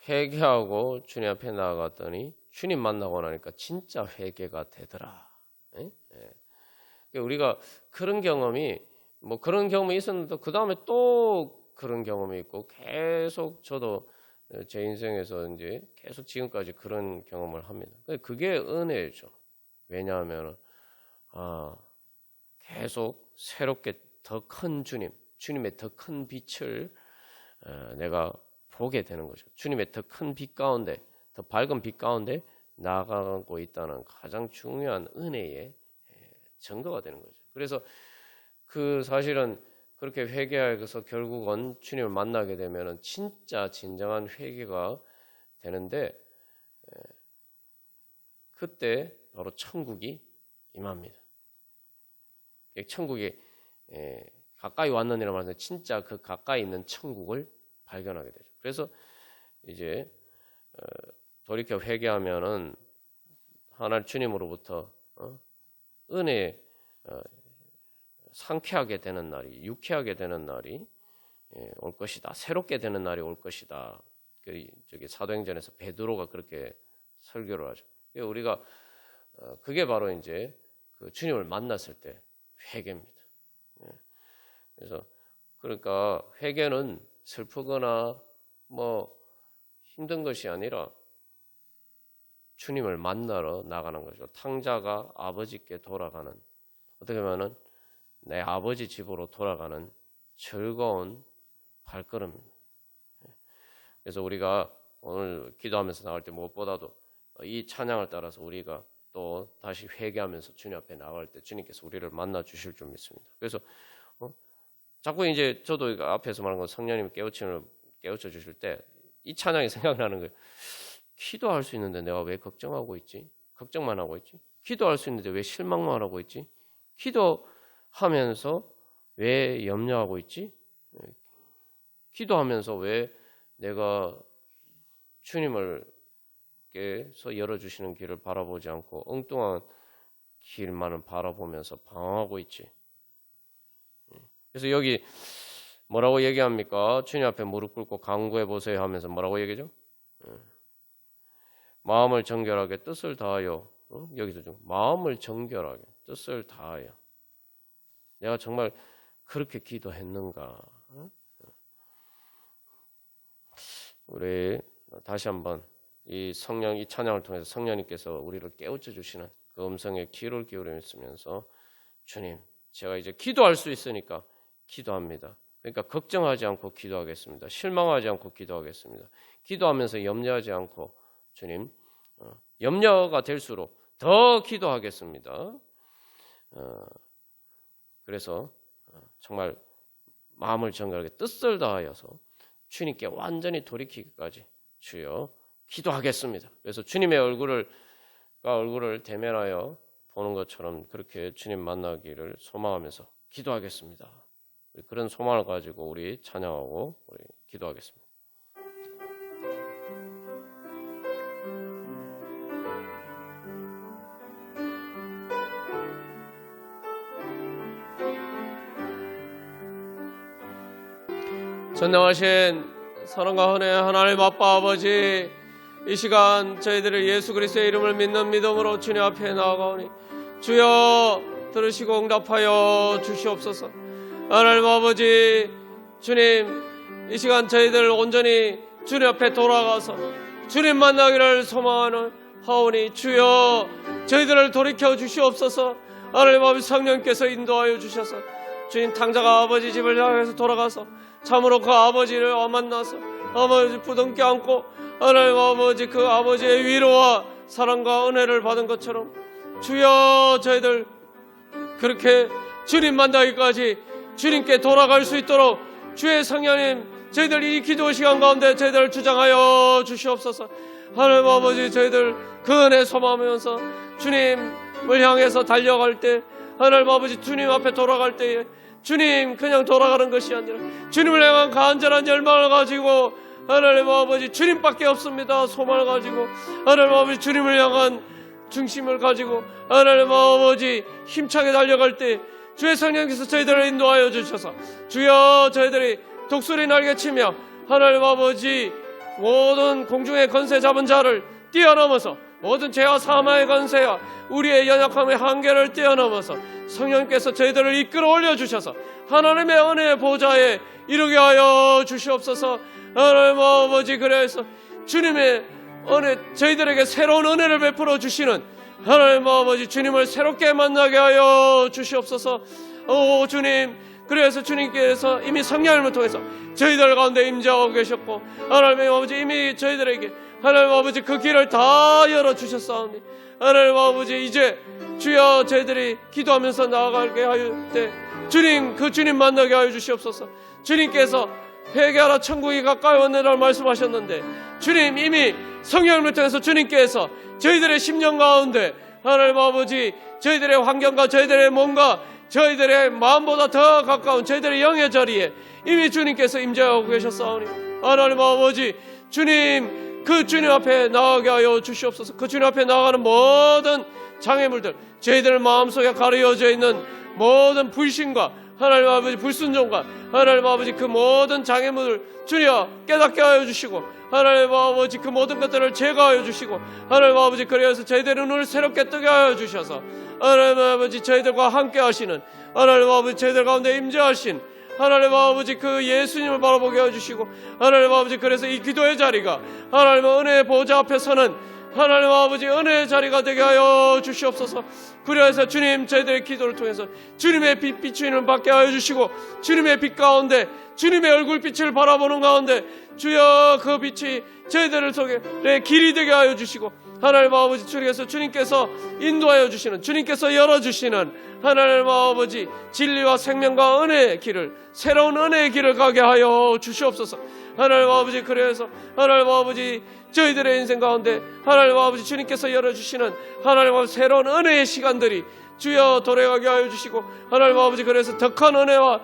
회개하고 주님 앞에 나아갔더니 주님 만나고 나니까 진짜 회개가 되더라. 우리가 그런 경험이 그런 경험이 있었는데 그 다음에 또 그런 경험이 있고 계속 저도 제 인생에서 이제 계속 지금까지 그런 경험을 합니다. 그게 은혜죠. 왜냐하면 계속 새롭게 더 큰 주님의 더 큰 빛을 내가 보게 되는 거죠. 주님의 더 큰 빛 가운데, 더 밝은 빛 가운데 나아가고 있다는 가장 중요한 은혜의 증거가 되는 거죠. 그래서 그 사실은 그렇게 회개해서 결국은 주님을 만나게 되면은 진짜 진정한 회개가 되는데 그때 바로 천국이 임합니다. 천국이 가까이 왔느니라 말해서 진짜 그 가까이 있는 천국을 발견하게 되죠. 그래서 이제 돌이켜 회개하면은 하나님 주님으로부터 은혜 상쾌하게 되는 날이, 유쾌하게 되는 날이 올 것이다. 새롭게 되는 날이 올 것이다. 저기 사도행전에서 베드로가 그렇게 설교를 하죠. 우리가 그게 바로 이제 그 주님을 만났을 때 회개입니다. 그래서 그러니까 회개는 슬프거나 힘든 것이 아니라 주님을 만나러 나가는 거죠. 탕자가 아버지께 돌아가는, 어떻게 보면은 내 아버지 집으로 돌아가는 즐거운 발걸음입니다. 그래서 우리가 오늘 기도하면서 나갈 때 무엇보다도 이 찬양을 따라서 우리가 또 다시 회개하면서 주님 앞에 나갈 때 주님께서 우리를 만나 주실 줄 믿습니다. 그래서 자꾸 이제 저도 앞에서 말한 건 성령님 깨우쳐 주실 때 이 찬양이 생각나는 거예요. 기도할 수 있는데 내가 왜 걱정하고 있지? 걱정만 하고 있지? 기도할 수 있는데 왜 실망만 하고 있지? 기도하면서 왜 염려하고 있지? 기도하면서 왜 내가 주님께서 열어주시는 길을 바라보지 않고 엉뚱한 길만을 바라보면서 방황하고 있지? 그래서 여기 뭐라고 얘기합니까? 주님 앞에 무릎 꿇고 간구해 보세요 하면서 뭐라고 얘기죠? 마음을 정결하게 뜻을 다하여, 여기서 좀 마음을 정결하게 뜻을 다하여. 내가 정말 그렇게 기도했는가? 우리 다시 한번 이 찬양을 통해서 성령님께서 우리를 깨우쳐 주시는 그 음성에 귀를 기울이면서 주님, 제가 이제 기도할 수 있으니까 기도합니다. 그러니까 걱정하지 않고 기도하겠습니다. 실망하지 않고 기도하겠습니다. 기도하면서 염려하지 않고 주님, 염려가 될수록 더 기도하겠습니다. 그래서 정말 마음을 정결하게 뜻을 다하여서 주님께 완전히 돌이키기까지 주여 기도하겠습니다. 그래서 주님의 얼굴을 대면하여 보는 것처럼 그렇게 주님 만나기를 소망하면서 기도하겠습니다. 그런 소망을 가지고 우리 찬양하고 우리 기도하겠습니다. 전능하신 사랑과 은혜 하나님 아빠 아버지, 이 시간 저희들을 예수 그리스도의 이름을 믿는 믿음으로 주님 앞에 나아가오니 주여 들으시고 응답하여 주시옵소서. 하나님 아버지, 주님 이 시간 저희들 온전히 주님 앞에 돌아가서 주님 만나기를 소망하는 하오니 주여 저희들을 돌이켜 주시옵소서. 하나님 아버지, 성령께서 인도하여 주셔서 주님 탕자가 아버지 집을 향해서 돌아가서 참으로 그 아버지를 만나서 아버지 부둥켜 안고 하나님 아버지 그 아버지의 위로와 사랑과 은혜를 받은 것처럼 주여 저희들 그렇게 주님 만나기까지 주님께 돌아갈 수 있도록 주의 성령님 저희들 이 기도 시간 가운데 저희들을 주장하여 주시옵소서. 하나님 아버지, 저희들 그 은혜 소망하면서 주님을 향해서 달려갈 때, 하나님 아버지 주님 앞에 돌아갈 때에 주님 그냥 돌아가는 것이 아니라 주님을 향한 간절한 열망을 가지고, 하나님 아버지 주님밖에 없습니다 소망을 가지고, 하나님 아버지 주님을 향한 중심을 가지고 하나님 아버지 힘차게 달려갈 때 주의 성령께서 저희들을 인도하여 주셔서, 주여 저희들이 독수리 날개치며 하나님 아버지 모든 공중의 권세 잡은 자를 뛰어넘어서, 모든 죄와 사망의 권세와 우리의 연약함의 한계를 뛰어넘어서 성령께서 저희들을 이끌어 올려주셔서 하나님의 은혜의 보좌에 이르게 하여 주시옵소서. 하나님 아버지, 그래서 주님의 은혜, 저희들에게 새로운 은혜를 베풀어 주시는 하나님 아버지 주님을 새롭게 만나게 하여 주시옵소서. 오 주님, 그래서 주님께서 이미 성령을 통해서 저희들 가운데 임재하고 계셨고, 하나님 아버지 이미 저희들에게 하나님 아버지 그 길을 다 열어주셨사오니, 하나님 아버지 이제 주여 저희들이 기도하면서 나아가게 하여 때 주님, 그 주님 만나게 하여 주시옵소서. 주님께서 회개하라 천국이 가까이 왔느라고 말씀하셨는데, 주님 이미 성령을 통해서 주님께서 저희들의 심령 가운데 하나님 아버지 저희들의 환경과 저희들의 몸과 저희들의 마음보다 더 가까운 저희들의 영의 자리에 이미 주님께서 임재하고 계셨사오니, 하나님 아버지 주님, 그 주님 앞에 나가게 하여 주시옵소서. 그 주님 앞에 나가는 모든 장애물들, 저희들 마음속에 가려져 있는 모든 불신과 하나님 아버지 불순종과 하나님 아버지 그 모든 장애물을 주여 깨닫게 하여 주시고, 하나님 아버지 그 모든 것들을 제거하여 주시고, 하나님 아버지 그래서 저희들의 눈을 새롭게 뜨게 하여 주셔서 하나님 아버지 저희들과 함께 하시는, 하나님 아버지 저희들 가운데 임재하신 하나님 아버지 그 예수님을 바라보게 해주시고, 하나님 아버지 그래서 이 기도의 자리가 하나님의 은혜의 보좌 앞에 서는 하나님 아버지 은혜의 자리가 되게 하여 주시옵소서. 그래서 주님 저희들의 기도를 통해서 주님의 빛 비추이는 받게 하여 주시고, 주님의 빛 가운데 주님의 얼굴빛을 바라보는 가운데 주여 그 빛이 저희들을 속에 길이 되게 하여 주시고, 하나님 아버지 주님께서 인도하여 주시는, 주님께서 열어주시는 하나님 아버지 진리와 생명과 은혜의 길을, 새로운 은혜의 길을 가게 하여 주시옵소서. 하나님 아버지 그래서 하나님 아버지 저희들의 인생 가운데 하나님 아버지 주님께서 열어주시는 하나님 아버지 새로운 은혜의 시간들이 주여 돌아가게 하여 주시고, 하나님 아버지 그래서 덕한 은혜와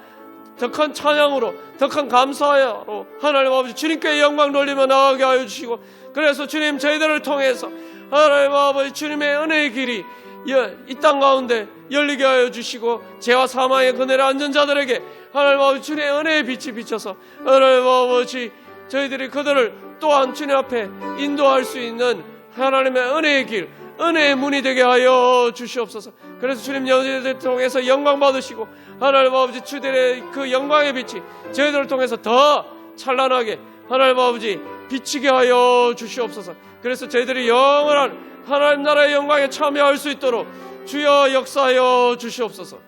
덕한 찬양으로 덕한 감사로 하나님 아버지 주님께 영광 돌리며 나가게 하여 주시고, 그래서 주님 저희들을 통해서 하나님 아버지 주님의 은혜의 길이 이 땅 가운데 열리게 하여 주시고, 죄와 사망의 그늘에 앉은 자들에게 하나님 아버지 주님의 은혜의 빛이 비쳐서 하나님 아버지 저희들이 그들을 또한 주님 앞에 인도할 수 있는 하나님의 은혜의 길, 은혜의 문이 되게 하여 주시옵소서. 그래서 주님 저희들을 통해서 영광 받으시고, 하나님 아버지 주들의 그 영광의 빛이 저희들을 통해서 더 찬란하게 하나님 아버지 비치게 하여 주시옵소서. 그래서 저희들이 영원한 하나님 나라의 영광에 참여할 수 있도록 주여 역사하여 주시옵소서.